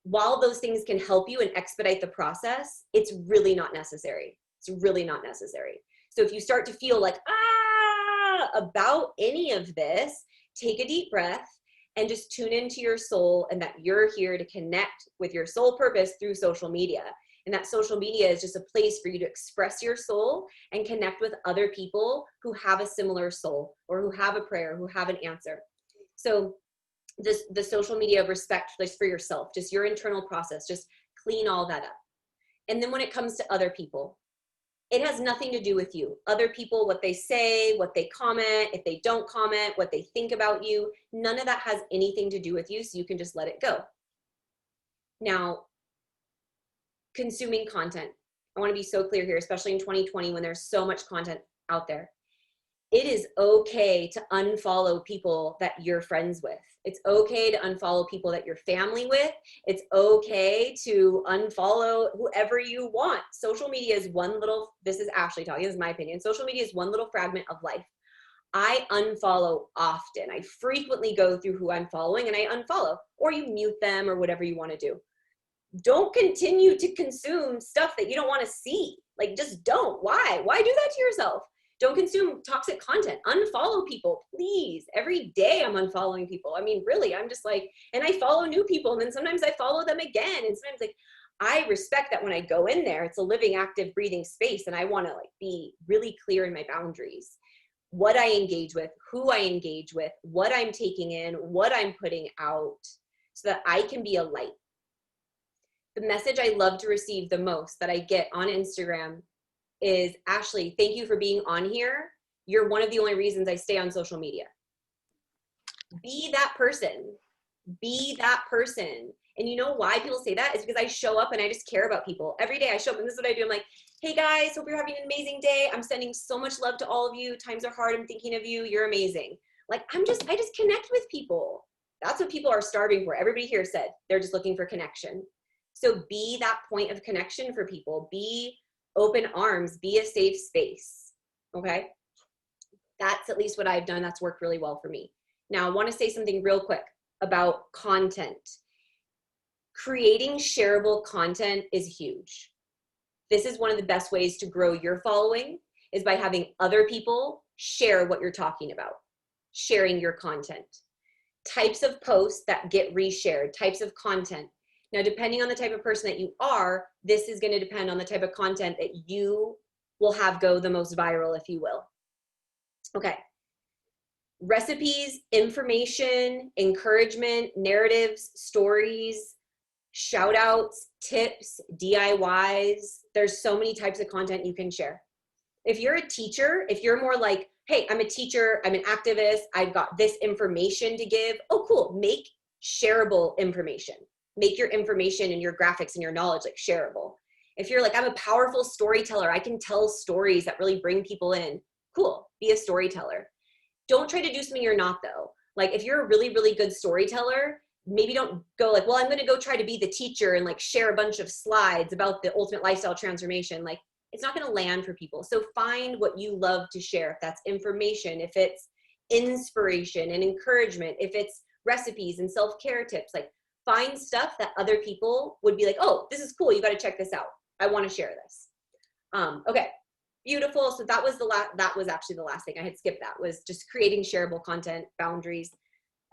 while those things can help you and expedite the process, it's really not necessary. It's really not necessary. So if you start to feel like, about any of this, take a deep breath and just tune into your soul, and that you're here to connect with your soul purpose through social media. And that social media is just a place for you to express your soul and connect with other people who have a similar soul, or who have a prayer, who have an answer. So the social media of respect just for yourself, just your internal process, just clean all that up. And then when it comes to other people, it has nothing to do with you. Other people, what they say, what they comment, if they don't comment, what they think about you, none of that has anything to do with you, so you can just let it go. Now, consuming content. I want to be so clear here, especially in 2020 when there's so much content out there. It is okay to unfollow people that you're friends with. It's okay to unfollow people that you're family with. It's okay to unfollow whoever you want. Social media is one little, this is Ashley talking, this is my opinion. Social media is one little fragment of life. I unfollow often. I frequently go through who I'm following and I unfollow, or you mute them or whatever you want to do. Don't continue to consume stuff that you don't want to see. Like, just don't. Why? Why do that to yourself? Don't consume toxic content. Unfollow people, please. Every day I'm unfollowing people. I mean, really, I'm just like, and I follow new people, and then sometimes I follow them again. And sometimes, like, I respect that when I go in there, it's a living, active, breathing space, and I want to like be really clear in my boundaries. What I engage with, who I engage with, what I'm taking in, what I'm putting out, so that I can be a light. The message I love to receive the most that I get on Instagram is, Ashley, thank you for being on here. You're one of the only reasons I stay on social media. Be that person. Be that person. And you know why people say that? Is because I show up and I just care about people. Every day I show up and this is what I do. I'm like, hey guys, hope you're having an amazing day. I'm sending so much love to all of you. Times are hard. I'm thinking of you. You're amazing. Like, I just connect with people. That's what people are starving for. Everybody here said they're just looking for connection. So be that point of connection for people. Be open arms, be a safe space, okay? That's at least what I've done. That's worked really well for me. Now, I want to say something real quick about content. Creating shareable content is huge. This is one of the best ways to grow your following, is by having other people share what you're talking about, sharing your content. Types of posts that get reshared, types of content. Now, depending on the type of person that you are, this is going to depend on the type of content that you will have go the most viral, if you will. Okay. Recipes, information, encouragement, narratives, stories, shout outs, tips, DIYs. There's so many types of content you can share. If you're a teacher, if you're more like, hey, I'm a teacher, I'm an activist, I've got this information to give. Oh, cool. Make shareable information. Make your information and your graphics and your knowledge like shareable. If you're like, I'm a powerful storyteller, I can tell stories that really bring people in. Cool, be a storyteller. Don't try to do something you're not though. Like if you're a really, really good storyteller, maybe don't go like, well, I'm gonna go try to be the teacher and like share a bunch of slides about the ultimate lifestyle transformation. Like it's not gonna land for people. So find what you love to share. If that's information, if it's inspiration and encouragement, if it's recipes and self-care tips, like find stuff that other people would be like, oh, this is cool. You got to check this out. I want to share this. Okay, beautiful. So that was actually the last thing. I had skipped that, was just creating shareable content, boundaries.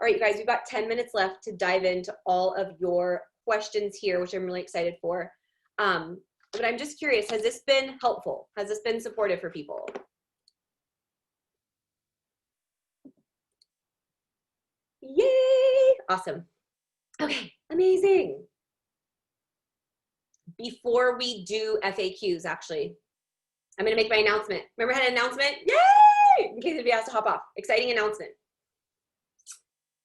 All right, you guys, we've got 10 minutes left to dive into all of your questions here, which I'm really excited for. But I'm just curious, has this been helpful? Has this been supportive for people? Yay, awesome. Okay, amazing. Before we do FAQs, actually, I'm gonna make my announcement. Remember I had an announcement? Yay! In case anybody has to hop off. Exciting announcement.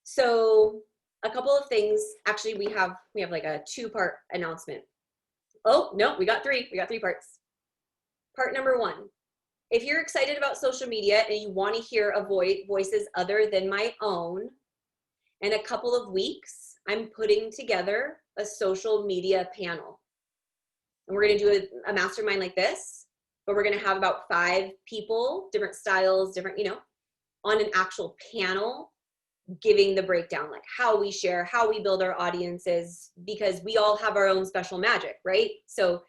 So a couple of things, actually we have like a 2-part announcement. Oh, no, we got 3 parts. Part number 1, if you're excited about social media and you wanna hear voices other than my own, in a couple of weeks, I'm putting together a social media panel. And we're gonna do a mastermind like this, but we're gonna have about 5 people, different styles, different, on an actual panel, giving the breakdown, like how we share, how we build our audiences, because we all have our own special magic, right? So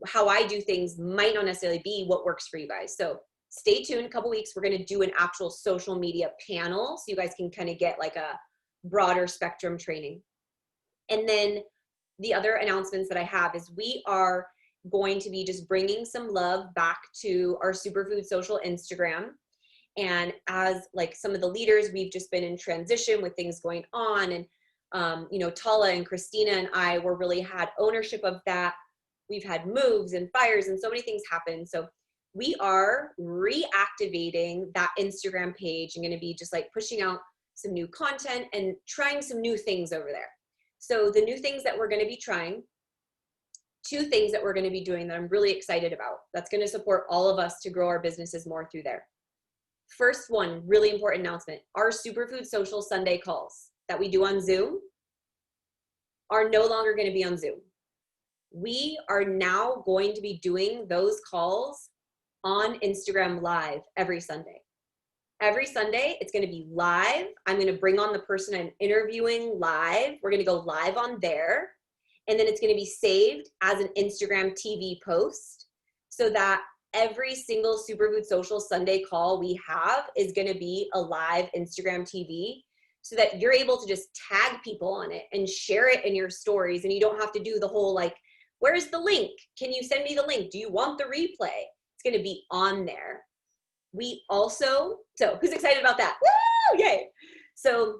how I do things might not necessarily be what works for you guys. So stay tuned, a couple weeks, we're gonna do an actual social media panel, so you guys can kind of get like a broader spectrum training. And then the other announcements that I have is we are going to be just bringing some love back to our Superfood Social Instagram. And as like some of the leaders, we've just been in transition with things going on. And, Tala and Christina and I were really had ownership of that. We've had moves and fires and so many things happen. So we are reactivating that Instagram page and going to be just like pushing out some new content and trying some new things over there. So the new things that we're going to be trying two things that we're going to be doing that I'm really excited about. That's going to support all of us to grow our businesses more through there. First one, really important announcement. Our Superfood Social Sunday calls that we do on Zoom are no longer going to be on Zoom. We are now going to be doing those calls on Instagram Live every Sunday. Every Sunday, it's going to be live. I'm going to bring on the person I'm interviewing live. We're going to go live on there. And then it's going to be saved as an Instagram TV post so that every single Superfood Social Sunday call we have is going to be a live Instagram TV so that you're able to just tag people on it and share it in your stories. And you don't have to do the whole like, where's the link? Can you send me the link? Do you want the replay? It's going to be on there. We also, so who's excited about that? Woo! Yay! So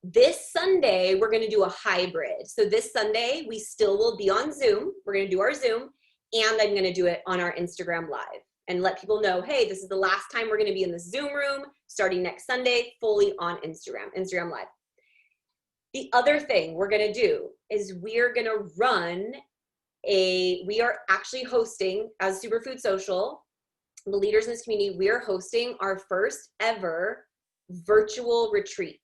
this Sunday, we're going to do a hybrid. So this Sunday, we still will be on Zoom. We're going to do our Zoom, and I'm going to do it on our Instagram Live and let people know, hey, this is the last time we're going to be in the Zoom room starting next Sunday, fully on Instagram Live. The other thing we're going to do is we're going to run we are actually hosting as Superfood Social, the leaders in this community, we are hosting our first ever virtual retreat.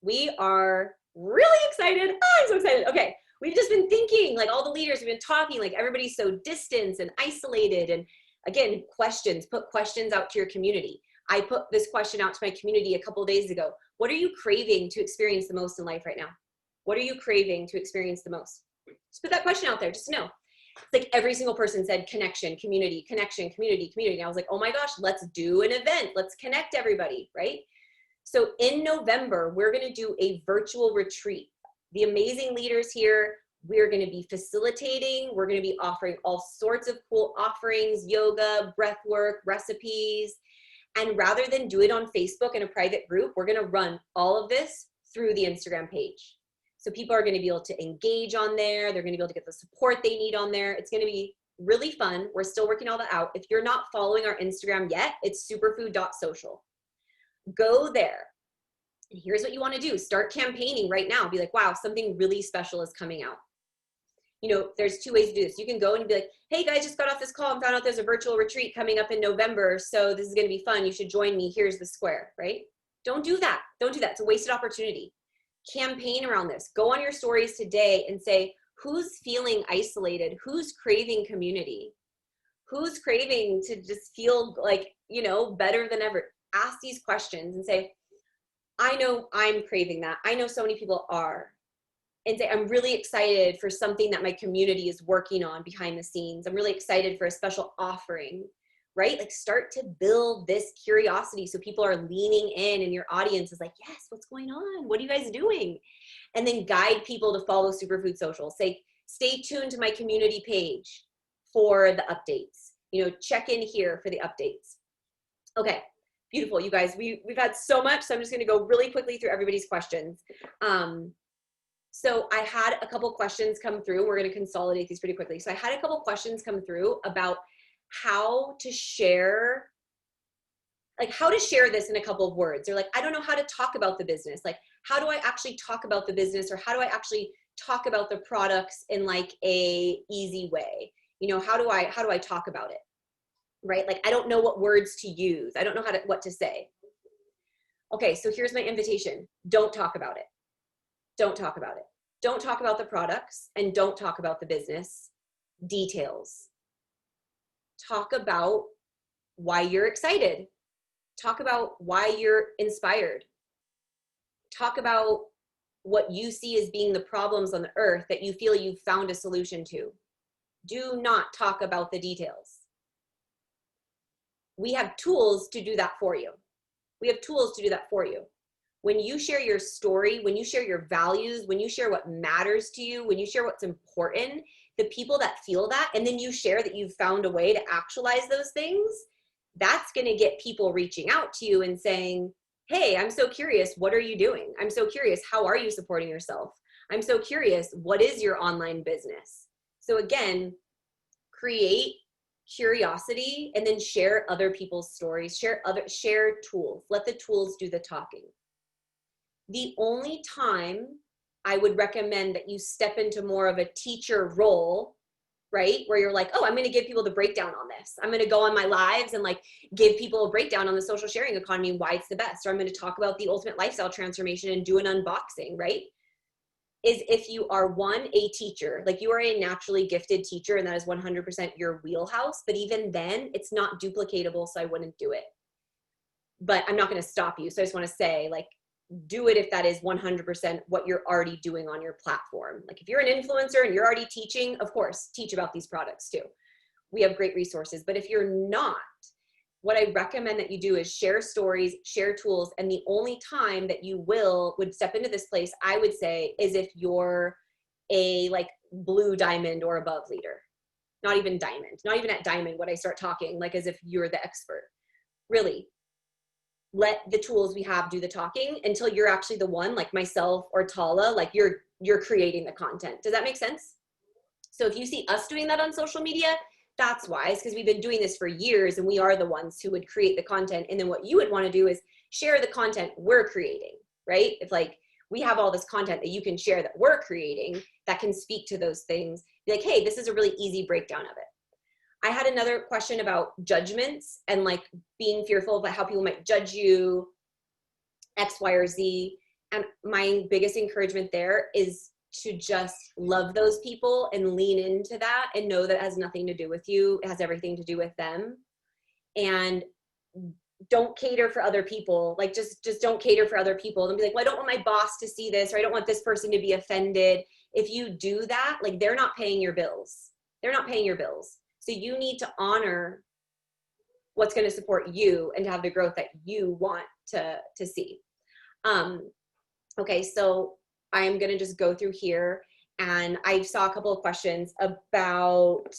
We are really excited. Oh, I'm so excited. Okay. We've just been thinking, like all the leaders have been talking, like everybody's so distant and isolated. And again, questions, put questions out to your community. I put this question out to my community a couple of days ago. What are you craving to experience the most in life right now? What are you craving to experience the most? Just put that question out there, just to know. It's like every single person said connection, community, connection, community, community. And I was like, oh my gosh, let's do an event. Let's connect everybody, right? So in November, we're going to do a virtual retreat. The amazing leaders here, we're going to be facilitating. We're going to be offering all sorts of cool offerings, yoga, breath work, recipes. And rather than do it on Facebook in a private group, we're going to run all of this through the Instagram page. So people are going to be able to engage on there. They're going to be able to get the support they need on there. It's going to be really fun. We're still working all that out. If you're not following our Instagram yet, it's superfood.social. Go there. And here's what you want to do. Start campaigning right now. Be like, wow, something really special is coming out. You know, there's two ways to do this. You can go and be like, hey guys, just got off this call and found out there's a virtual retreat coming up in November. So this is going to be fun. You should join me. Here's the square, right? Don't do that. Don't do that. It's a wasted opportunity. Campaign around this. Go on your stories today and say, who's feeling isolated? Who's craving community? Who's craving to just feel like, you know, better than ever? Ask these questions and say, I know I'm craving that. I know so many people are. And say, I'm really excited for something that my community is working on behind the scenes. I'm really excited for a special offering, right? Like start to build this curiosity so people are leaning in and your audience is like, yes, what's going on? What are you guys doing? And then guide people to follow Superfood Social. Say, stay tuned to my community page for the updates. You know, check in here for the updates. Okay, beautiful, you guys. We've had so much, so I'm just gonna go really quickly through everybody's questions. So I had a couple questions come through. We're gonna consolidate these pretty quickly. So I had a couple questions come through about how to share this in a couple of words. They're like, I don't know how to talk about the business. Like, how do I actually talk about the business, or how do I actually talk about the products in like a easy way? You know, how do I talk about it? Right? Like, I don't know what words to use. I don't know what to say. Okay, so here's my invitation. Don't talk about it. Don't talk about it. Don't talk about the products and don't talk about the business details. Talk about why you're excited. Talk about why you're inspired. Talk about what you see as being the problems on the earth that you feel you've found a solution to. Do not talk about the details. We have tools to do that for you. We have tools to do that for you. When you share your story, when you share your values, when you share what matters to you, when you share what's important, the people that feel that, and then you share that you've found a way to actualize those things, that's going to get people reaching out to you and saying, hey, I'm so curious, what are you doing? I'm so curious, how are you supporting yourself? I'm so curious, what is your online business? So again, create curiosity and then share other people's stories, share tools, let the tools do the talking. The only time I would recommend that you step into more of a teacher role right? Where you're like, oh, I'm going to give people the breakdown on this. I'm going to go on my lives and like give people a breakdown on the social sharing economy and why it's the best. Or I'm going to talk about the ultimate lifestyle transformation and do an unboxing, right? Is if you are a teacher, like you are a naturally gifted teacher and that is 100% your wheelhouse, but even then it's not duplicatable, so I wouldn't do it. But I'm not going to stop you. So I just want to say, like, do it if that is 100% what you're already doing on your platform. Like if you're an influencer and you're already teaching, of course, teach about these products too. We have great resources. But if you're not, what I recommend that you do is share stories, share tools. And the only time that you would step into this place, I would say, is if you're a like blue diamond or above leader. Not even diamond, not even at diamond would I start talking like as if you're the expert. Really, let the tools we have do the talking until you're actually the one, like myself or Tala, like you're creating the content. Does that make sense? So if you see us doing that on social media, that's why. It's because we've been doing this for years and we are the ones who would create the content. And then what you would want to do is share the content we're creating, right? If like we have all this content that you can share that we're creating that can speak to those things, be like, hey, this is a really easy breakdown of it. I had another question about judgments and like being fearful about how people might judge you, X, Y, or Z. And my biggest encouragement there is to just love those people and lean into that and know that it has nothing to do with you. It has everything to do with them. And don't cater for other people. Like just don't cater for other people. And be like, well, I don't want my boss to see this, or I don't want this person to be offended. If you do that, like they're not paying your bills. They're not paying your bills. So you need to honor what's going to support you and to have the growth that you want to see. Okay, so I'm going to just go through here, and I saw a couple of questions about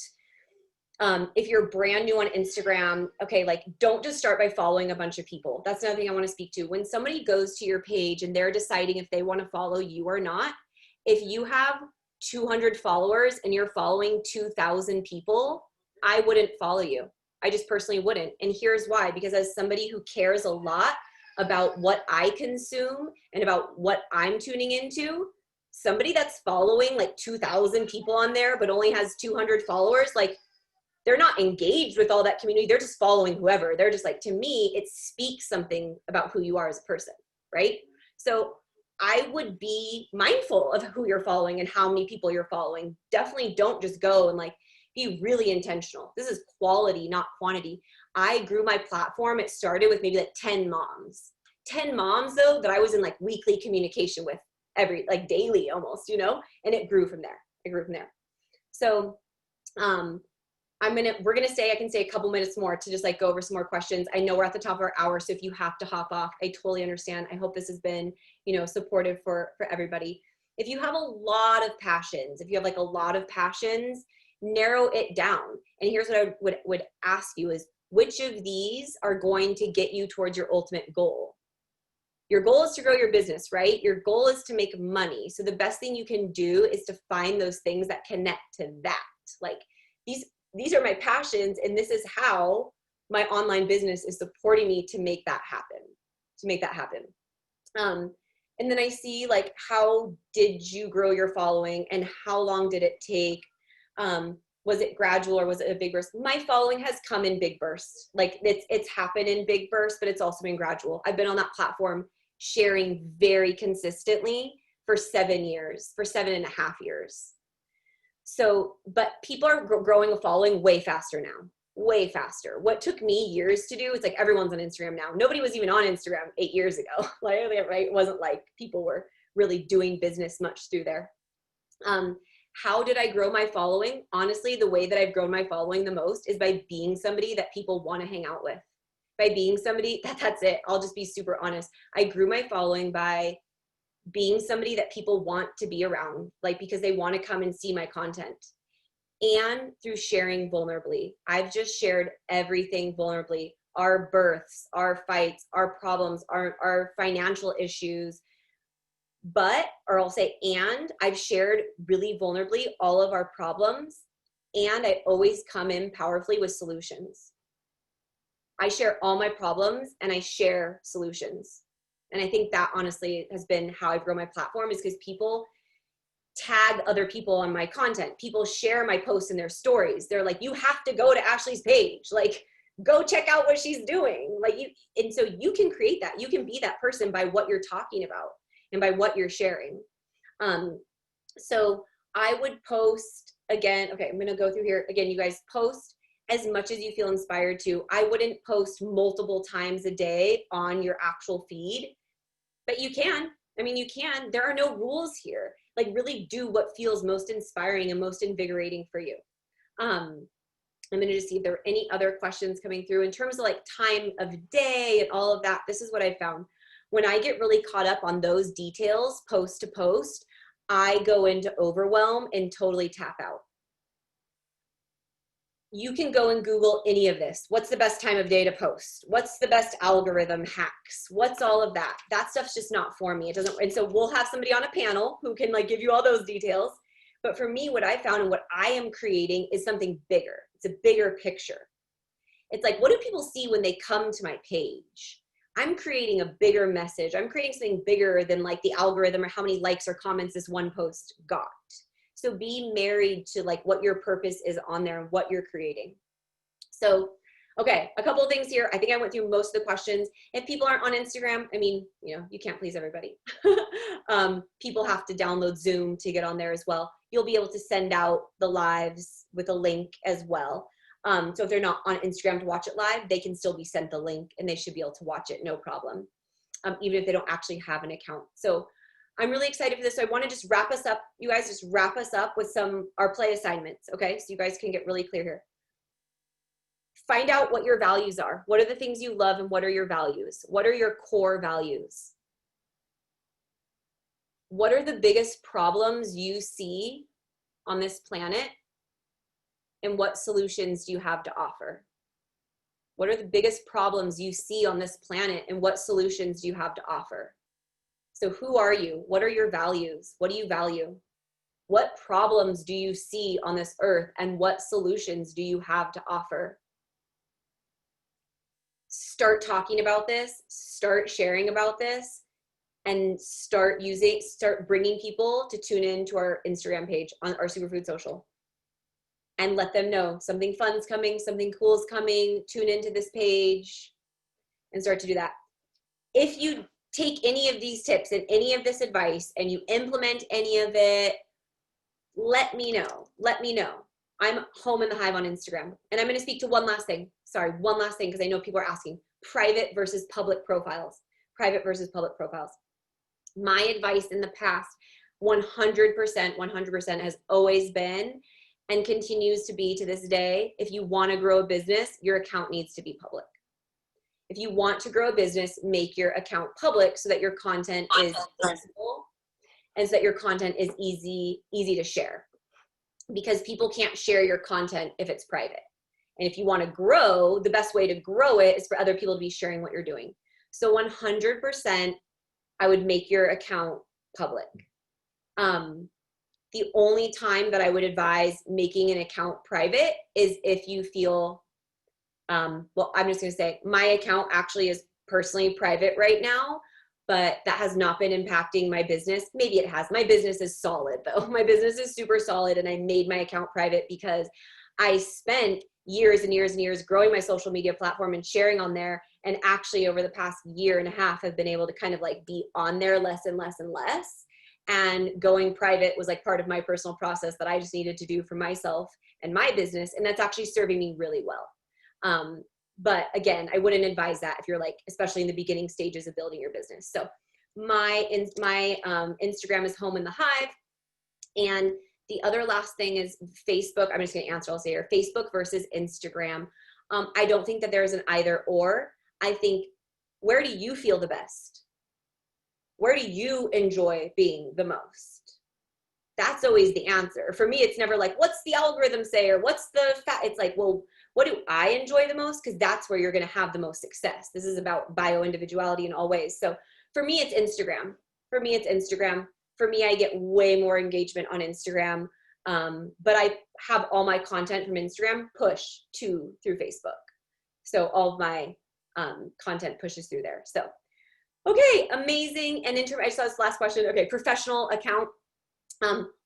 if you're brand new on Instagram, okay, like don't just start by following a bunch of people. That's another thing I want to speak to. When somebody goes to your page and they're deciding if they want to follow you or not, if you have 200 followers and you're following 2,000 people, I wouldn't follow you. I just personally wouldn't. And here's why, because as somebody who cares a lot about what I consume and about what I'm tuning into, somebody that's following like 2,000 people on there, but only has 200 followers, like they're not engaged with all that community. They're just following whoever. They're just like, to me, it speaks something about who you are as a person, right? So I would be mindful of who you're following and how many people you're following. Definitely don't just go and like, be really intentional. This is quality, not quantity. I grew my platform. It started with maybe like 10 moms. 10 moms though, that I was in like weekly communication with like daily almost, you know, and it grew from there. It grew from there. So we're gonna stay, I can stay a couple minutes more to just like go over some more questions. I know we're at the top of our hour, so if you have to hop off, I totally understand. I hope this has been, you know, supportive for everybody. If you have a lot of passions, narrow it down. And here's what I would ask you is, which of these are going to get you towards your ultimate goal? Your goal is to grow your business, right? Your goal is to make money. So the best thing you can do is to find those things that connect to that. Like these are my passions, and this is how my online business is supporting me to make that happen. And then I see like, how did you grow your following and how long did it take? Was it gradual or was it a big burst? My following has come in big bursts. Like it's happened in big bursts, but it's also been gradual. I've been on that platform sharing very consistently for 7.5 years. So, but people are growing a following way faster now, way faster. What took me years to do is like, everyone's on Instagram now. Nobody was even on Instagram 8 years ago. Like, right? It wasn't like people were really doing business much through there. How did I grow my following? Honestly, the way that I've grown my following the most is by being somebody that people want to hang out with. By being somebody, that's it. I'll just be super honest. I grew my following by being somebody that people want to be around, like because they want to come and see my content. And through sharing vulnerably. I've just shared everything vulnerably. Our births, our fights, our problems, our financial issues. Or I'll say, and I've shared really vulnerably all of our problems, and I always come in powerfully with solutions. I share all my problems and I share solutions. And I think that honestly has been how I've grown my platform, is because people tag other people on my content. People share my posts in their stories. They're like, you have to go to Ashley's page. Like, go check out what she's doing. Like and so you can create that. You can be that person by what you're talking about and by what you're sharing. So I would post again. Okay, I'm going to go through here again. You guys post as much as you feel inspired to. I wouldn't post multiple times a day on your actual feed, but you can. I mean, you can. There are no rules here. Like, really do what feels most inspiring and most invigorating for you. I'm going to just see if there are any other questions coming through in terms of like time of day and all of that. This is what I found. When I get really caught up on those details, post to post, I go into overwhelm and totally tap out. You can go and Google any of this. What's the best time of day to post? What's the best algorithm hacks? What's all of that? That stuff's just not for me. It doesn't, and so we'll have somebody on a panel who can like give you all those details. But for me, what I found and what I am creating is something bigger. It's a bigger picture. It's like, what do people see when they come to my page? I'm creating a bigger message. I'm creating something bigger than like the algorithm or how many likes or comments this one post got. So be married to like what your purpose is on there and what you're creating. So, okay, a couple of things here. I think I went through most of the questions. If people aren't on Instagram, I mean, you know, you can't please everybody. People have to download Zoom to get on there as well. You'll be able to send out the lives with a link as well. So if they're not on Instagram to watch it live, they can still be sent the link and they should be able to watch it, no problem, even if they don't actually have an account. So I'm really excited for this. So I want to just wrap us up. You guys just wrap us up with our play assignments. Okay. So you guys can get really clear here. Find out what your values are. What are the things you love and what are your values? What are your core values? What are the biggest problems you see on this planet? And what solutions do you have to offer? What are the biggest problems you see on this planet and what solutions do you have to offer? So who are you? What are your values? What do you value? What problems do you see on this earth and what solutions do you have to offer? Start talking about this, start sharing about this, and start bringing people to tune in to our Instagram page on our Superfood Social. And let them know something fun's coming, something cool's coming, tune into this page and start to do that. If you take any of these tips and any of this advice and you implement any of it, let me know. Let me know. I'm Home in the Hive on Instagram. And I'm going to speak to one last thing. Sorry, one last thing, because I know people are asking. Private versus public profiles. Private versus public profiles. My advice in the past, 100% has always been and continues to be to this day, if you want to grow a business, your account needs to be public. If you want to grow a business, make your account public so that your content is accessible and so that your content is easy to share. Because people can't share your content if it's private. And if you want to grow, the best way to grow it is for other people to be sharing what you're doing. So 100%, I would make your account public. The only time that I would advise making an account private is if you feel, well, I'm just going to say my account actually is personally private right now, but that has not been impacting my business. Maybe it has. My business is solid though. My business is super solid and I made my account private because I spent years and years and years growing my social media platform and sharing on there. And actually over the past year and a half, I've been able to kind of like be on there less and less and less. And going private was like part of my personal process that I just needed to do for myself and my business. And that's actually serving me really well. But again, I wouldn't advise that if you're like, especially in the beginning stages of building your business. So my Instagram is Home in the Hive. And the other last thing is Facebook. I'm just going to answer, I'll say here, Facebook versus Instagram. I don't think that there is an either or. I think, where do you feel the best? Where do you enjoy being the most? That's always the answer. For me, it's never like, what's the algorithm say? Or what's the it's like, well, what do I enjoy the most? Because that's where you're going to have the most success. This is about bio-individuality in all ways. So for me, it's Instagram. For me, it's Instagram. For me, I get way more engagement on Instagram. But I have all my content from Instagram push through Facebook. So all of my content pushes through there. So, okay, amazing. And I saw this last question. Okay, professional account.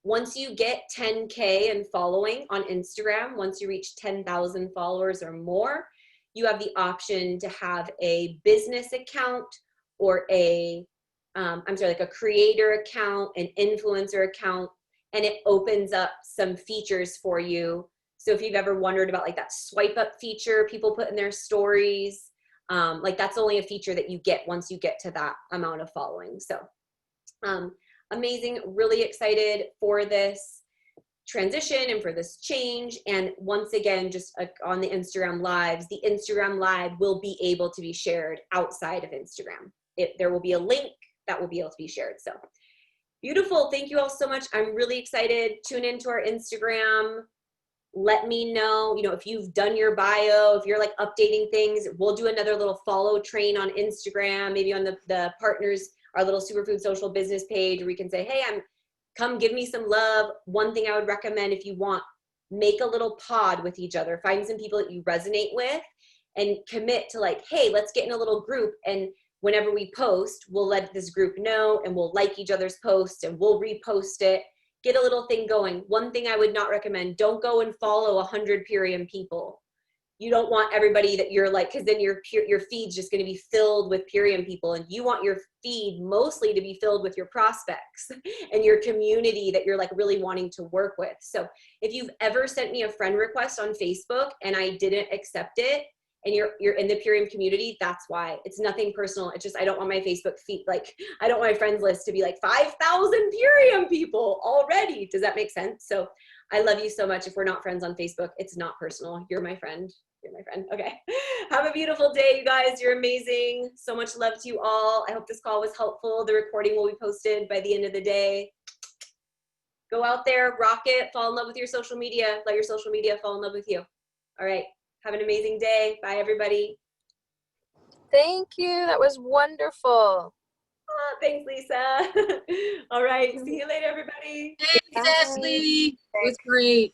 Once you get 10K in following on Instagram, once you reach 10,000 followers or more, you have the option to have a business account or like a creator account, an influencer account, and it opens up some features for you. So if you've ever wondered about like that swipe up feature people put in their stories, like that's only a feature that you get once you get to that amount of following. So amazing, really excited for this transition and for this change. And once again, just on the Instagram lives, the Instagram live will be able to be shared outside of Instagram. There will be a link that will be able to be shared. So beautiful. Thank you all so much. I'm really excited. Tune into our Instagram. Let me know, if you've done your bio, if you're like updating things. We'll do another little follow train on Instagram, maybe on the partners, our little Superfood Social business page, where we can say, hey, come give me some love. One thing I would recommend, if you want, make a little pod with each other. Find some people that you resonate with and commit to like, hey, let's get in a little group. And whenever we post, we'll let this group know and we'll like each other's posts and we'll repost it. Get a little thing going. One thing I would not recommend, don't go and follow 100 Purium people. You don't want everybody that you're like, because then your feed's just going to be filled with Purium people, and you want your feed mostly to be filled with your prospects and your community that you're like really wanting to work with. So if you've ever sent me a friend request on Facebook and I didn't accept it, and you're in the Purium community, that's why. It's nothing personal. It's just, I don't want my Facebook feed, like, I don't want my friends list to be like 5,000 Purium people already. Does that make sense? So I love you so much. If we're not friends on Facebook, it's not personal. You're my friend. You're my friend. Okay. Have a beautiful day, you guys. You're amazing. So much love to you all. I hope this call was helpful. The recording will be posted by the end of the day. Go out there, rock it, fall in love with your social media. Let your social media fall in love with you. All right. Have an amazing day. Bye, everybody. Thank you. That was wonderful. Oh, thanks, Lisa. All right. See you later, everybody. Thanks, Ashley. It was great.